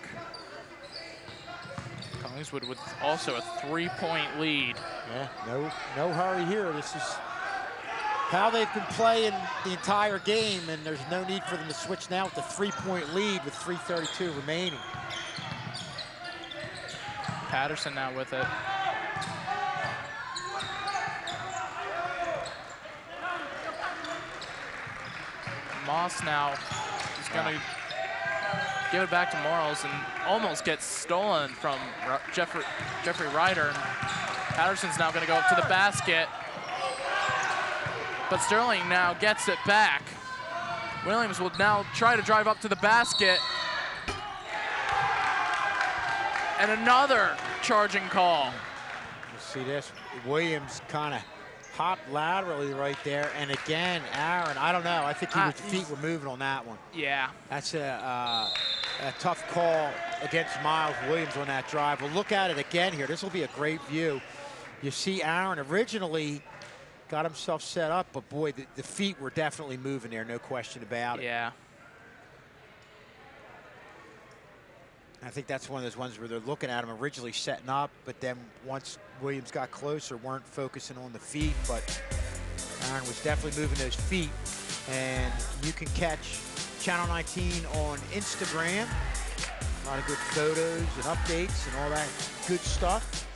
Collingswood with also a 3-point lead. Yeah, no hurry here. This is how they've been playing the entire game, and there's no need for them to switch now with the 3-point lead with 3:32 remaining. Patterson now with it. Moss now is going to give it back to Morals and almost gets stolen from Jeffrey Ryder. And Patterson's now going to go up to the basket. But Sterling now gets it back. Williams will now try to drive up to the basket. And another charging call. You see this? Williams kind of hopped laterally right there. And again, Aaron, I don't know. I think his feet were moving on that one. Yeah. That's a tough call against Miles Williams on that drive. We'll look at it again here. This will be a great view. You see Aaron originally got himself set up, but boy, the feet were definitely moving there, no question about it. Yeah. I think that's one of those ones where they're looking at him originally setting up, but then once Williams got closer, weren't focusing on the feet, but Aaron was definitely moving those feet. And you can catch Channel 19 on Instagram. A lot of good photos and updates and all that good stuff.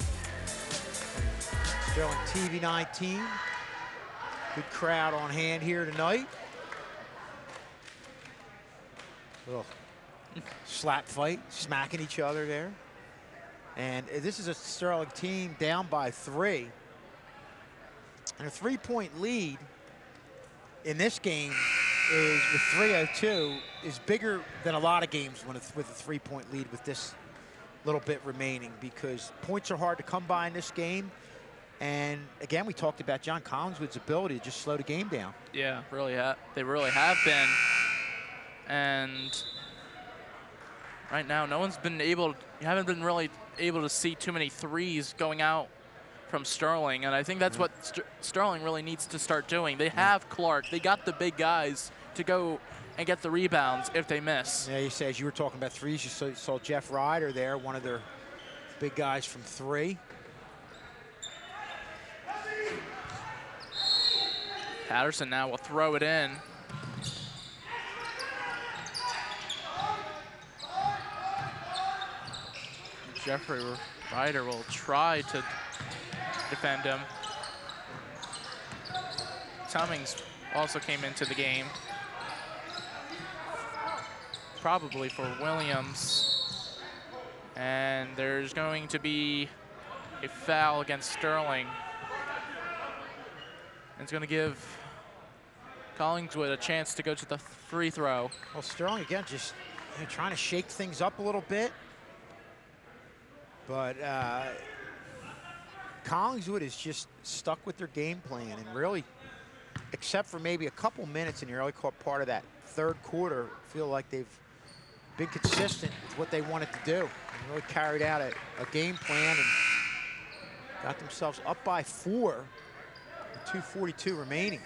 Sterling TV 19. Good crowd on hand here tonight. Little slap fight, smacking each other there. And this is a Sterling team down by 3. And a 3-point lead in this game is with 3:02 is bigger than a lot of games when it's with a 3-point lead with this little bit remaining, because points are hard to come by in this game. And again, we talked about John Collingswood's ability to just slow the game down. Yeah, they really have been. And right now, no one's been able, you haven't been really able to see too many threes going out from Sterling, and I think that's what Sterling really needs to start doing. They have Clark. They got the big guys to go and get the rebounds if they miss. Yeah, you say, as you were talking about threes, you saw Jeff Ryder there, one of their big guys from 3. Patterson now will throw it in. Jeffrey Ryder will try to defend him. Cummings also came into the game, probably for Williams. And there's going to be a foul against Sterling. It's going to give Collingswood a chance to go to the free throw. Well, Sterling, again, just They're trying to shake things up a little bit. But Collingswood is just stuck with their game plan, and really, except for maybe a couple minutes in the early part of that third quarter, feel like they've been consistent with what they wanted to do. And really carried out a game plan and got themselves up by 4 with 2:42 remaining.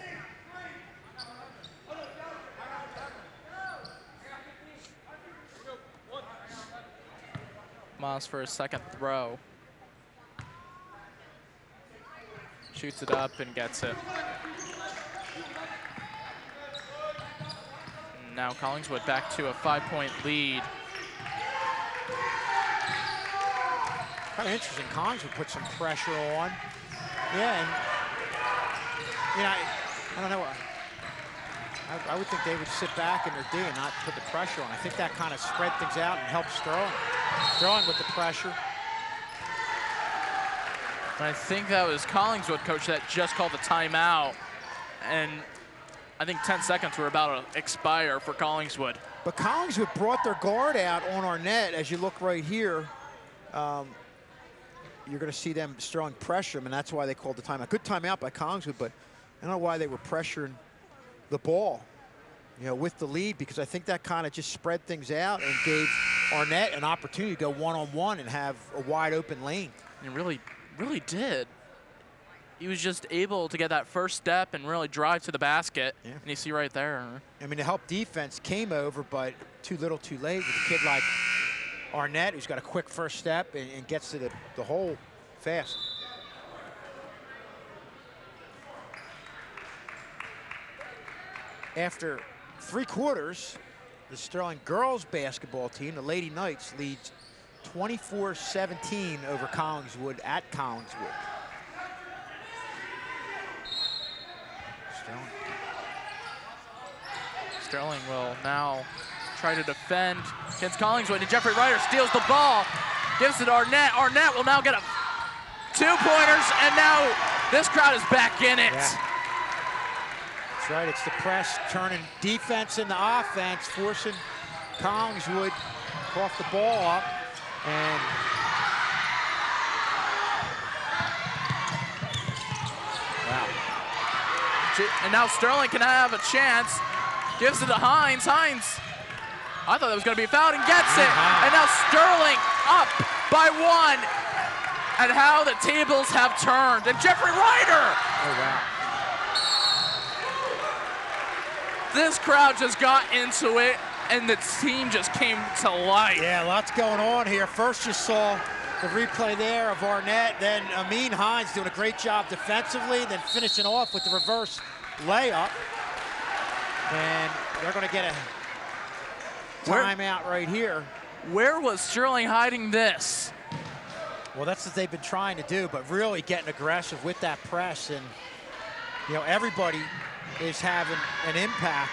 Moss for his second throw. Shoots it up and gets it. Now Collingswood back to a 5-point lead. Kind of interesting. Collingswood put some pressure on. Yeah, and you know, I don't know. I would think they would sit back in their D and not put the pressure on. I think that kind of spread things out and helped Sterling. Sterling with the pressure. And I think that was Collingswood coach that just called the timeout. And I think 10 seconds were about to expire for Collingswood. But Collingswood brought their guard out on Arnett. As you look right here, you're going to see them Sterling pressure him, and that's why they called the timeout. Good timeout by Collingswood, but I don't know why they were pressuring the ball, you know, with the lead, because I think that kind of just spread things out and gave Arnett an opportunity to go one-on-one and have a wide open lane. It really did. He was just able to get that first step and really drive to the basket. Yeah. And you see right there. I mean, the help defense came over, but too little too late with a kid like Arnett, who's got a quick first step and gets to the hole fast. After 3 quarters, the Sterling girls basketball team, the Lady Knights, leads 24-17 over Collingswood at Collingswood. Sterling will now try to defend against Collingswood, and Jeffrey Ryder steals the ball, gives it to Arnett. Arnett will now get 2-pointers, and now this crowd is back in it. Yeah. That's right, it's the press turning defense into offense, forcing Collingswood to cough the ball up. And wow. And now Sterling can have a chance. Gives it to Hines. Hines, I thought that was going to be fouled, and gets it. And now Sterling up by 1. And how the tables have turned. And Jeffrey Ryder. Oh, wow. This crowd just got into it, and the team just came to life. Yeah, lots going on here. First you saw the replay there of Arnett, then Amin Hines doing a great job defensively, then finishing off with the reverse layup. And they're going to get a timeout right here. Where was Sterling hiding this? Well, that's what they've been trying to do, but really getting aggressive with that press. And, you know, everybody is having an impact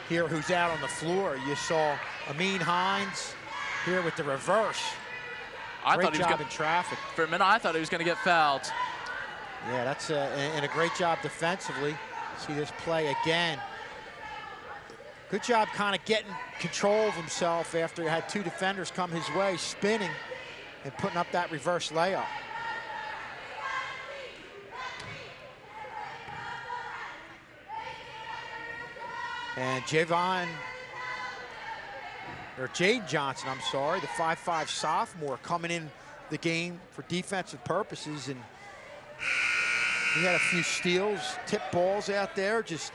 here who's out on the floor. You saw Amin Hines here with the reverse. Great job in traffic. For a minute, I thought he was going to get fouled. Yeah, that's and a great job defensively. See this play again. Good job kind of getting control of himself after he had 2 defenders come his way, spinning and putting up that reverse layup. And Jade Johnson, I'm sorry, the 5'5" sophomore, coming in the game for defensive purposes, and he had a few steals, tip balls out there. Just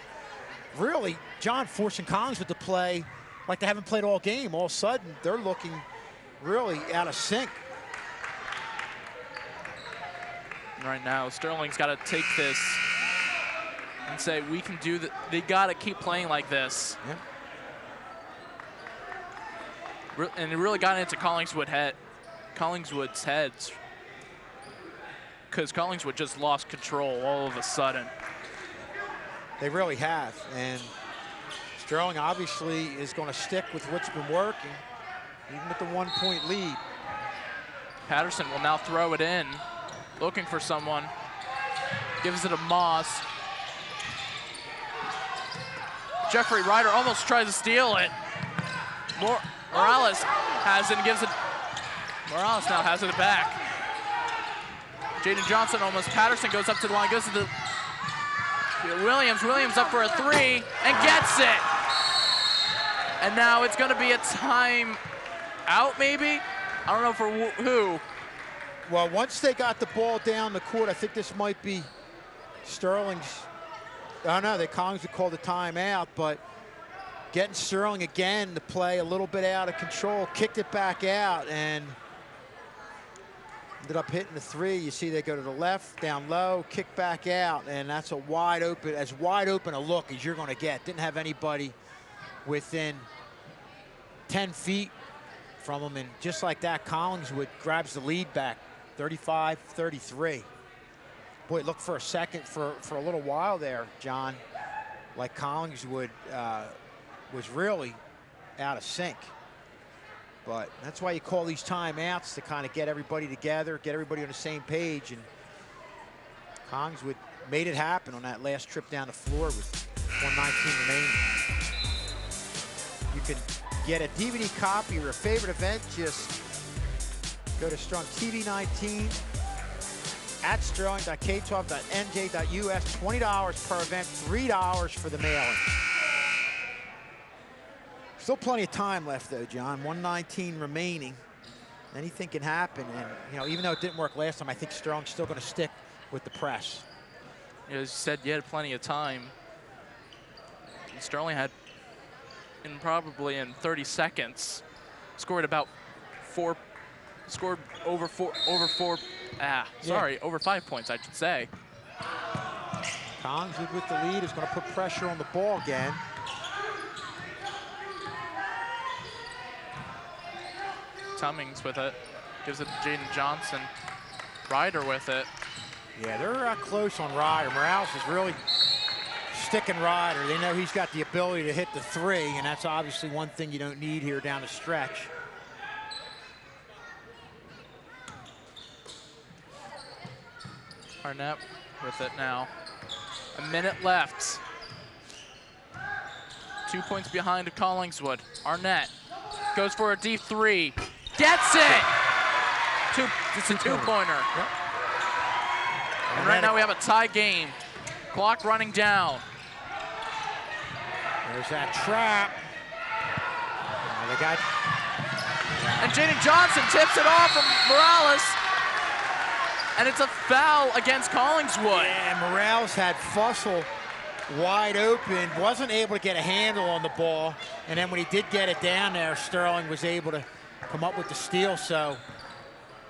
really, John forcing Collingswood to play like they haven't played all game. All of a sudden, they're looking really out of sync. Right now, Sterling's got to take this and say, we can do that. They got to keep playing like this. Yeah. And it really got into Collingswood's heads, because Collingswood just lost control all of a sudden. They really have, and Sterling obviously is going to stick with what's been working, even with the 1-point lead. Patterson will now throw it in, looking for someone. Gives it to Moss. Jeffrey Ryder almost tries to steal it. Morales has it and gives it. Morales now has it back. Jaden Johnson almost. Patterson goes up to the line, goes to the Williams. Williams up for a three and gets it. And now it's going to be a time out, maybe? I don't know for who. Well, once they got the ball down the court, I think this might be Sterling's. I don't know, Collingswood called a timeout, but getting Sterling again to play a little bit out of control, kicked it back out, and ended up hitting the three. You see they go to the left, down low, kick back out, and that's as wide open a look as you're going to get. Didn't have anybody within 10 feet from him, and just like that, Collingswood grabs the lead back, 35-33. Boy, it looked for a second, for a little while there, John, like Collingswood was really out of sync. But that's why you call these timeouts, to kind of get everybody together, get everybody on the same page. And Collingswood made it happen on that last trip down the floor with 1:19 remaining. You can get a DVD copy or a favorite event. Just go to Sterling TV 19 at sterling.k12.nj.us. $20 per event, $3 for the mailing. Still plenty of time left, though, John. 1:19 remaining. Anything can happen. And, you know, even though it didn't work last time, I think Sterling's still going to stick with the press. As you said, you had plenty of time. And Sterling had, probably in 30 seconds, scored over 5 points, I should say. Collingswood with the lead is going to put pressure on the ball again. Cummings with it, gives it to Jaden Johnson. Ryder with it. Yeah, they're close on Ryder. Morales is really sticking Ryder. They know he's got the ability to hit the three, and that's obviously one thing you don't need here down the stretch. Arnett with it now. A minute left. 2 points behind of Collingswood. Arnett goes for a deep three. Gets it! It's a two-pointer. Yep. And right now we have a tie game. Clock running down. There's that trap. They got. And Jaden Johnson tips it off from Morales. And it's a foul against Collingswood. And Morales had Fussell wide open, wasn't able to get a handle on the ball. And then when he did get it down there, Sterling was able to come up with the steal. So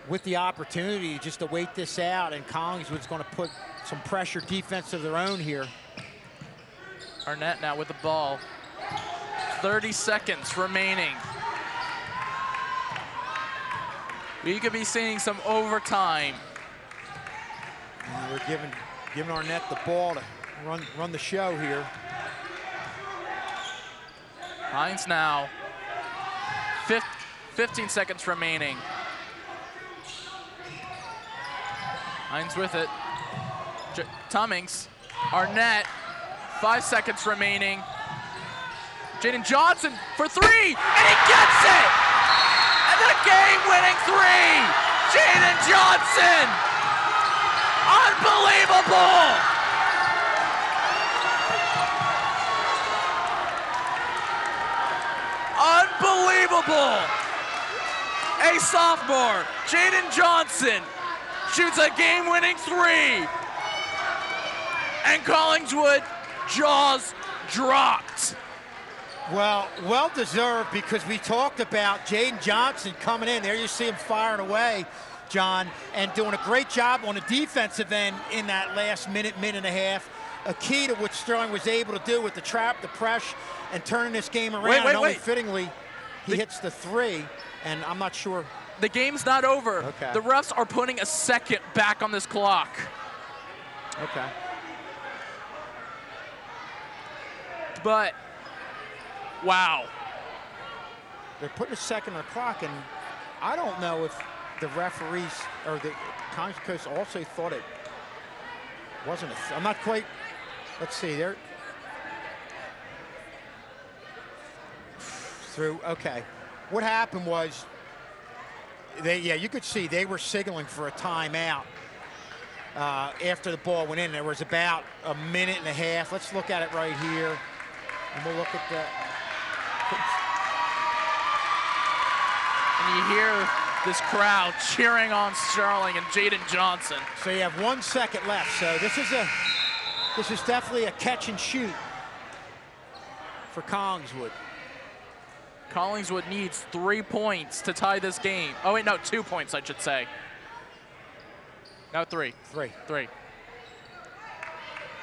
with the opportunity just to wait this out, and Collingswood's going to put some pressure defense of their own here. Arnett now with the ball. 30 seconds remaining. We could be seeing some overtime. And we're giving Arnett the ball to run the show here. Hines now. 15 seconds remaining. Hines with it. Cummings. Arnett. 5 seconds remaining. Jaden Johnson for three, and he gets it! And the game-winning three! Jaden Johnson! Unbelievable! Unbelievable! A sophomore, Jaden Johnson, shoots a game-winning three. And Collingswood, jaws dropped. Well, well-deserved, because we talked about Jaden Johnson coming in. There you see him firing away, John, and doing a great job on the defensive end in that last minute and a half. A key to what Sterling was able to do with the trap, the press, and turning this game around. And only fittingly, he hits the three, and I'm not sure. The game's not over. Okay. The refs are putting a second back on this clock. Okay. But, wow. They're putting a second on the clock, and I don't know if the referees or the Collingswood coach also thought it wasn't I'm not quite. Let's see. They're through. Okay. what happened was, you could see they were signaling for a timeout after the ball went in. There was about a minute and a half. Let's look at it right here, and we'll look at the. And you hear this crowd cheering on Sterling and Jaden Johnson. So you have 1 second left. So this is definitely a catch and shoot for Collingswood. Collingswood needs 3 points to tie this game. Oh wait, no, 2 points I should say. No, 3. 3.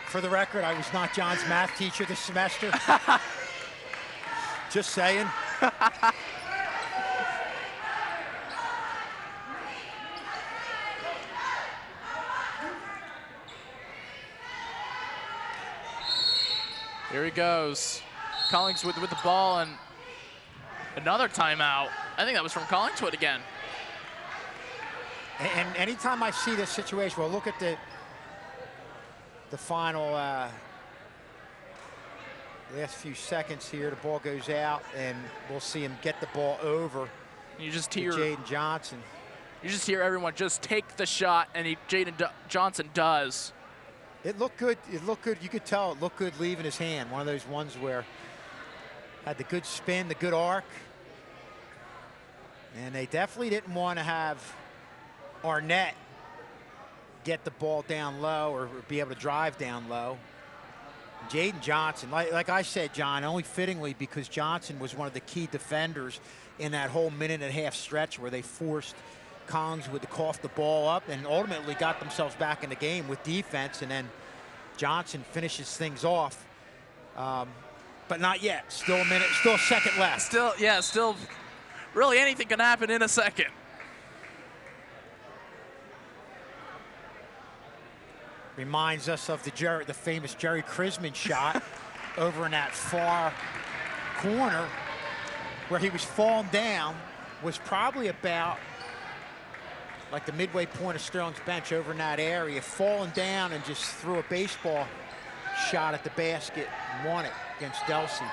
For the record, I was not John's math teacher this semester. Just saying. Here he goes. Collingswood with the ball and another timeout. I think that was from Collingswood again. And anytime I see this situation, well, look at the final last few seconds here. The ball goes out, and we'll see him get the ball over. You just hear Jaden Johnson. You just hear everyone just take the shot, and Jaden Johnson does. It looked good. It looked good. You could tell it looked good leaving his hand. One of those ones where had the good spin, the good arc. And they definitely didn't want to have Arnett get the ball down low or be able to drive down low. Jaden Johnson, like I said, John, only fittingly because Johnson was one of the key defenders in that whole minute and a half stretch where they forced Collingswood to cough the ball up and ultimately got themselves back in the game with defense, and then Johnson finishes things off. But not yet. Still a minute, still a second left. Still really anything can happen in a second. Reminds us of the famous Jerry Chrisman shot over in that far corner where he was falling down, was probably about like the midway point of Sterling's bench over in that area, falling down and just threw a baseball shot at the basket and won it against Delsey.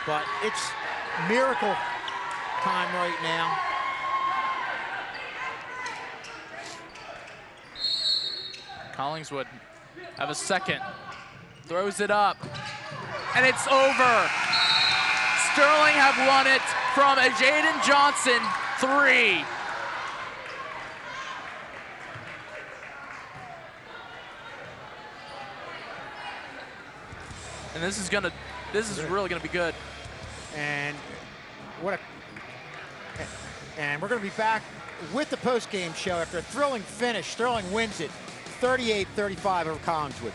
But it's miracle time right now. Collingswood have a second, throws it up, and it's over. Sterling have won it from a Jaden Johnson 3. And this is really gonna be good. And and we're gonna be back with the post-game show after a thrilling finish. Sterling wins it 38-35 over Collingswood.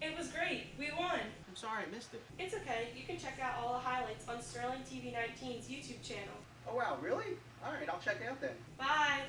It was great. We won. I'm sorry I missed it. It's okay. You can check out all the highlights on Sterling TV 19's YouTube channel. Oh, wow, really? All right, I'll check it out then. Bye.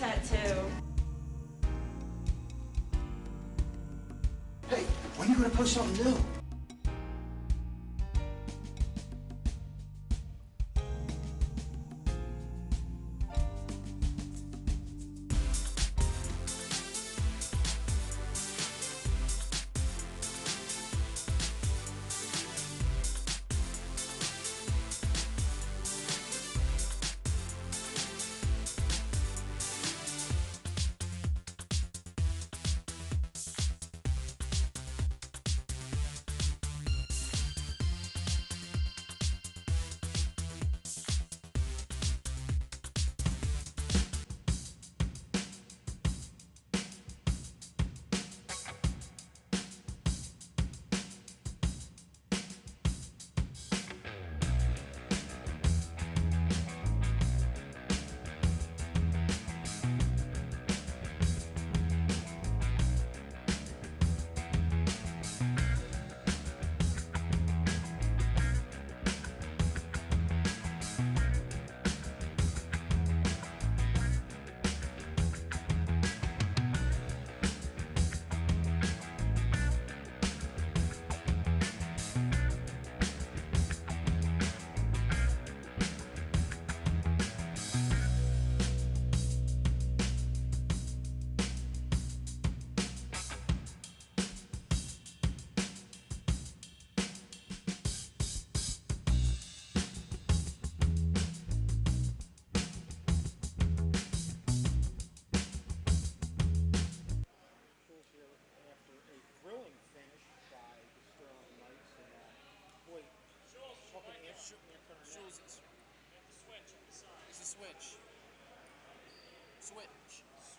tattoo. Hey, when are you gonna post something new?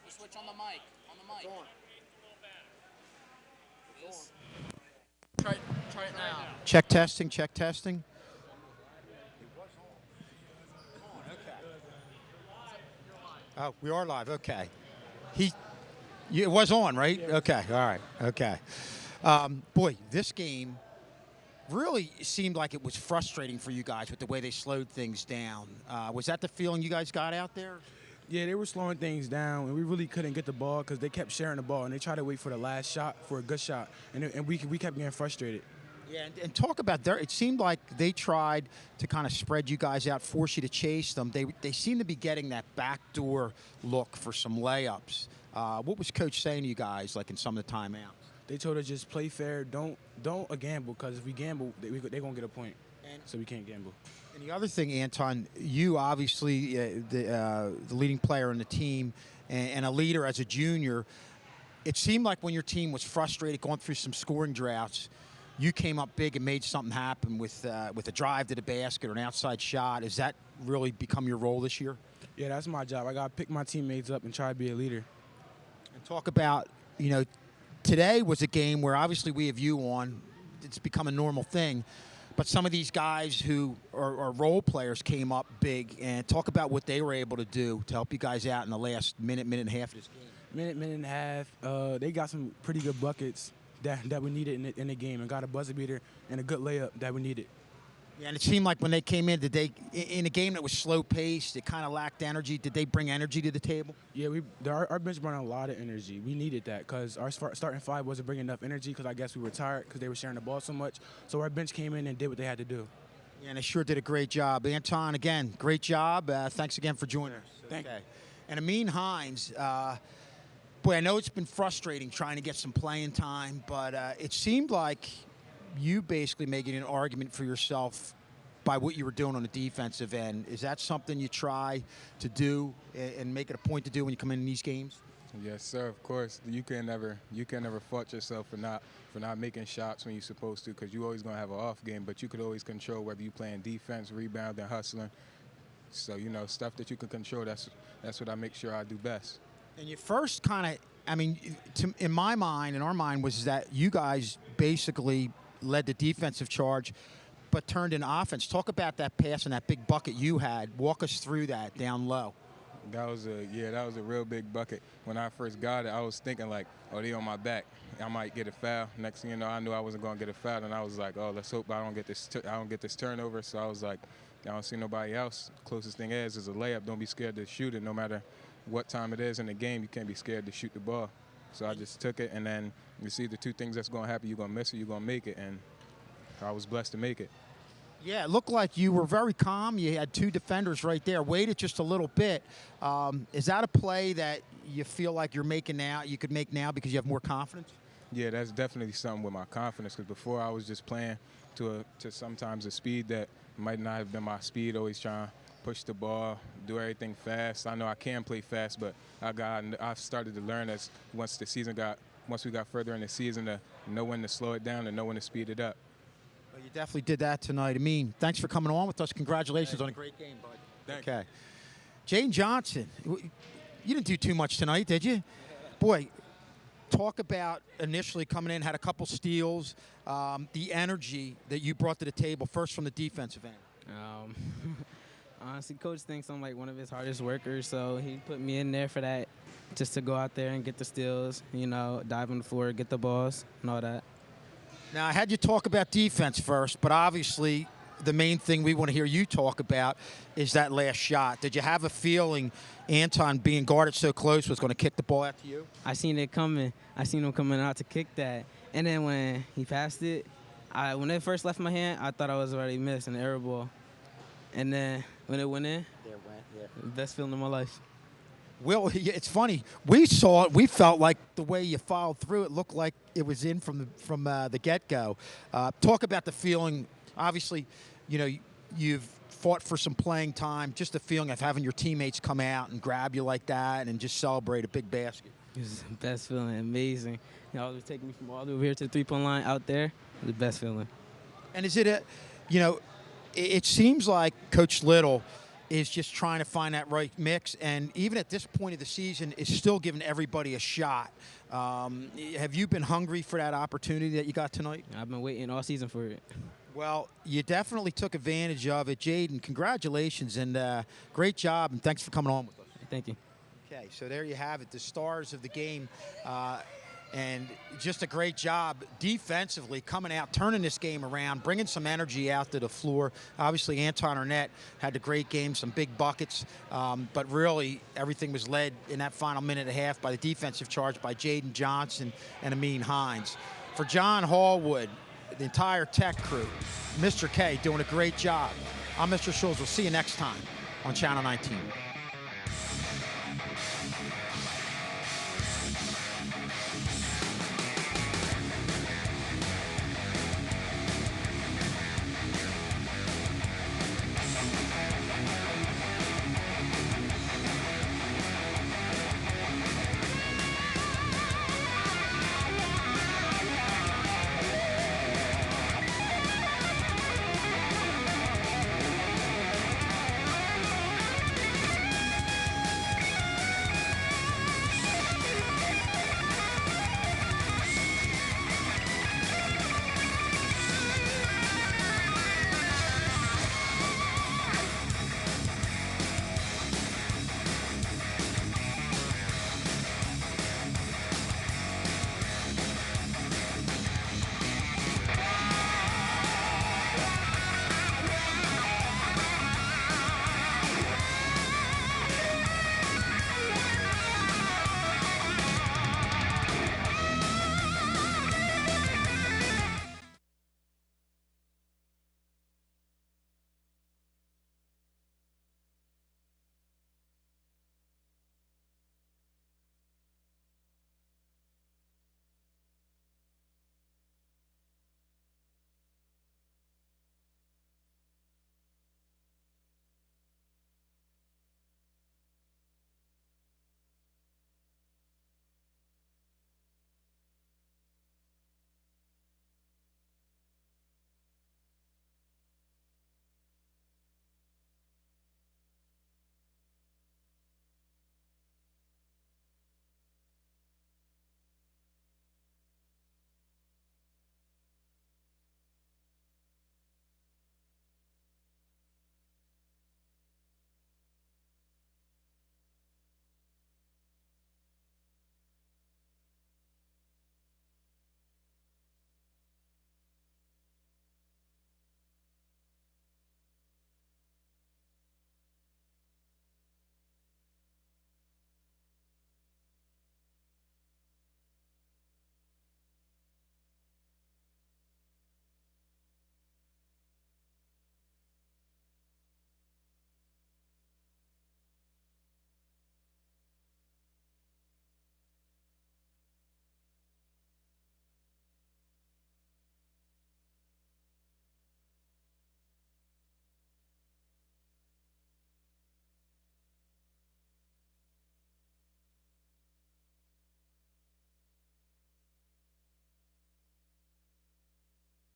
Switch on the mic. On the mic. Try it now. Check testing, check testing. Oh, we are live. Okay. It was on, right? Okay. All right. Okay. Boy, this game really seemed like it was frustrating for you guys with the way they slowed things down. Was that the feeling you guys got out there? Yeah, they were slowing things down, and we really couldn't get the ball because they kept sharing the ball, and they tried to wait for the last shot, for a good shot, and we kept getting frustrated. Yeah, and talk about it seemed like they tried to kind of spread you guys out, force you to chase them. They seem to be getting that backdoor look for some layups. What was Coach saying to you guys, like in some of the timeouts? They told us just play fair, don't gamble, because if we gamble, they're going to get a point, so we can't gamble. And the other thing, Anton, you obviously the leading player on the team and a leader as a junior. It seemed like when your team was frustrated, going through some scoring droughts, you came up big and made something happen with a drive to the basket or an outside shot. Has that really become your role this year? Yeah, that's my job. I got to pick my teammates up and try to be a leader. And talk about, today was a game where obviously we have you on. It's become a normal thing. But some of these guys who are role players came up big, and talk about what they were able to do to help you guys out in the last minute and a half of this game. Minute and a half. They got some pretty good buckets that we needed in the game, and got a buzzer beater and a good layup that we needed. Yeah, and it seemed like when they came in, in a game that was slow-paced, it kind of lacked energy. Did they bring energy to the table? Yeah, our bench brought a lot of energy. We needed that because our starting five wasn't bringing enough energy because I guess we were tired because they were sharing the ball so much. So our bench came in and did what they had to do. Yeah, and they sure did a great job. Anton, again, great job. Thanks again for joining us. Thank you. And Amin Hines, boy, I know it's been frustrating trying to get some playing time, but it seemed like you basically making an argument for yourself by what you were doing on the defensive end. Is that something you try to do and make it a point to do when you come in these games? Yes, sir. Of course, you can never fault yourself for not making shots when you're supposed to, because you're always gonna have an off game. But you could always control whether you're playing defense, rebounding, hustling. So stuff that you can control. That's what I make sure I do best. And your first kind of, in my mind, in our mind, was that you guys basically led the defensive charge, but turned in offense. Talk about that pass and that big bucket you had. Walk us through that down low. That was a real big bucket. When I first got it, I was thinking like, oh, they on my back. I might get a foul. Next thing you know, I knew I wasn't going to get a foul, and I was like, oh, let's hope I don't get this turnover. So I was like, I don't see nobody else. Closest thing is a layup. Don't be scared to shoot it, no matter what time it is in the game, you can't be scared to shoot the ball. So I just took it, and then you see the two things that's going to happen. You're going to miss it, you're going to make it, and I was blessed to make it. Yeah, it looked like you were very calm. You had two defenders right there. Waited just a little bit. Is that a play that you feel like you're making now, you could make now because you have more confidence? Yeah, that's definitely something with my confidence, because before I was just playing to sometimes a speed that might not have been my speed, always trying to push the ball, do everything fast. I know I can play fast, but I've started to learn as once we got further in the season, to know when to slow it down and know when to speed it up. Well, you definitely did that tonight. Amin, thanks for coming on with us. Congratulations on a great game, bud. Thank you. Jaden Johnson, you didn't do too much tonight, did you? Boy, talk about initially coming in, had a couple steals, the energy that you brought to the table, first from the defensive end. Honestly, Coach thinks I'm like one of his hardest workers, so he put me in there for that, just to go out there and get the steals, you know, dive on the floor, get the balls, and all that. Now, I had you talk about defense first, but obviously the main thing we want to hear you talk about is that last shot. Did you have a feeling Anton, being guarded so close, was going to kick the ball out to you? I seen it coming. I seen him coming out to kick that. And then when he passed it, when it first left my hand, I thought I was already missed an air ball. And then when it went in, best feeling of my life. Will, it's funny. We saw it. We felt like the way you followed through, it looked like it was in from the get-go. Talk about the feeling. Obviously, you know, you've fought for some playing time. Just the feeling of having your teammates come out and grab you like that and just celebrate a big basket. It was the best feeling, amazing. You know, it was taking me from all the way over here to the three-point line out there. It was the best feeling. And is it it seems like Coach Little is just trying to find that right mix, and even at this point of the season is still giving everybody a shot. Have you been hungry for that opportunity that you got tonight? I've been waiting all season for it. Well, you definitely took advantage of it. Jaden, congratulations, and great job, and thanks for coming on with us. Thank you. Okay, so there you have it, the stars of the game. And just a great job defensively coming out, turning this game around, bringing some energy out to the floor. Obviously, Anton Arnett had a great game, some big buckets, but really everything was led in that final minute and a half by the defensive charge by Jaden Johnson and Amin Hines. For John Hallwood, the entire tech crew, Mr. K doing a great job. I'm Mr. Schultz. We'll see you next time on Channel 19.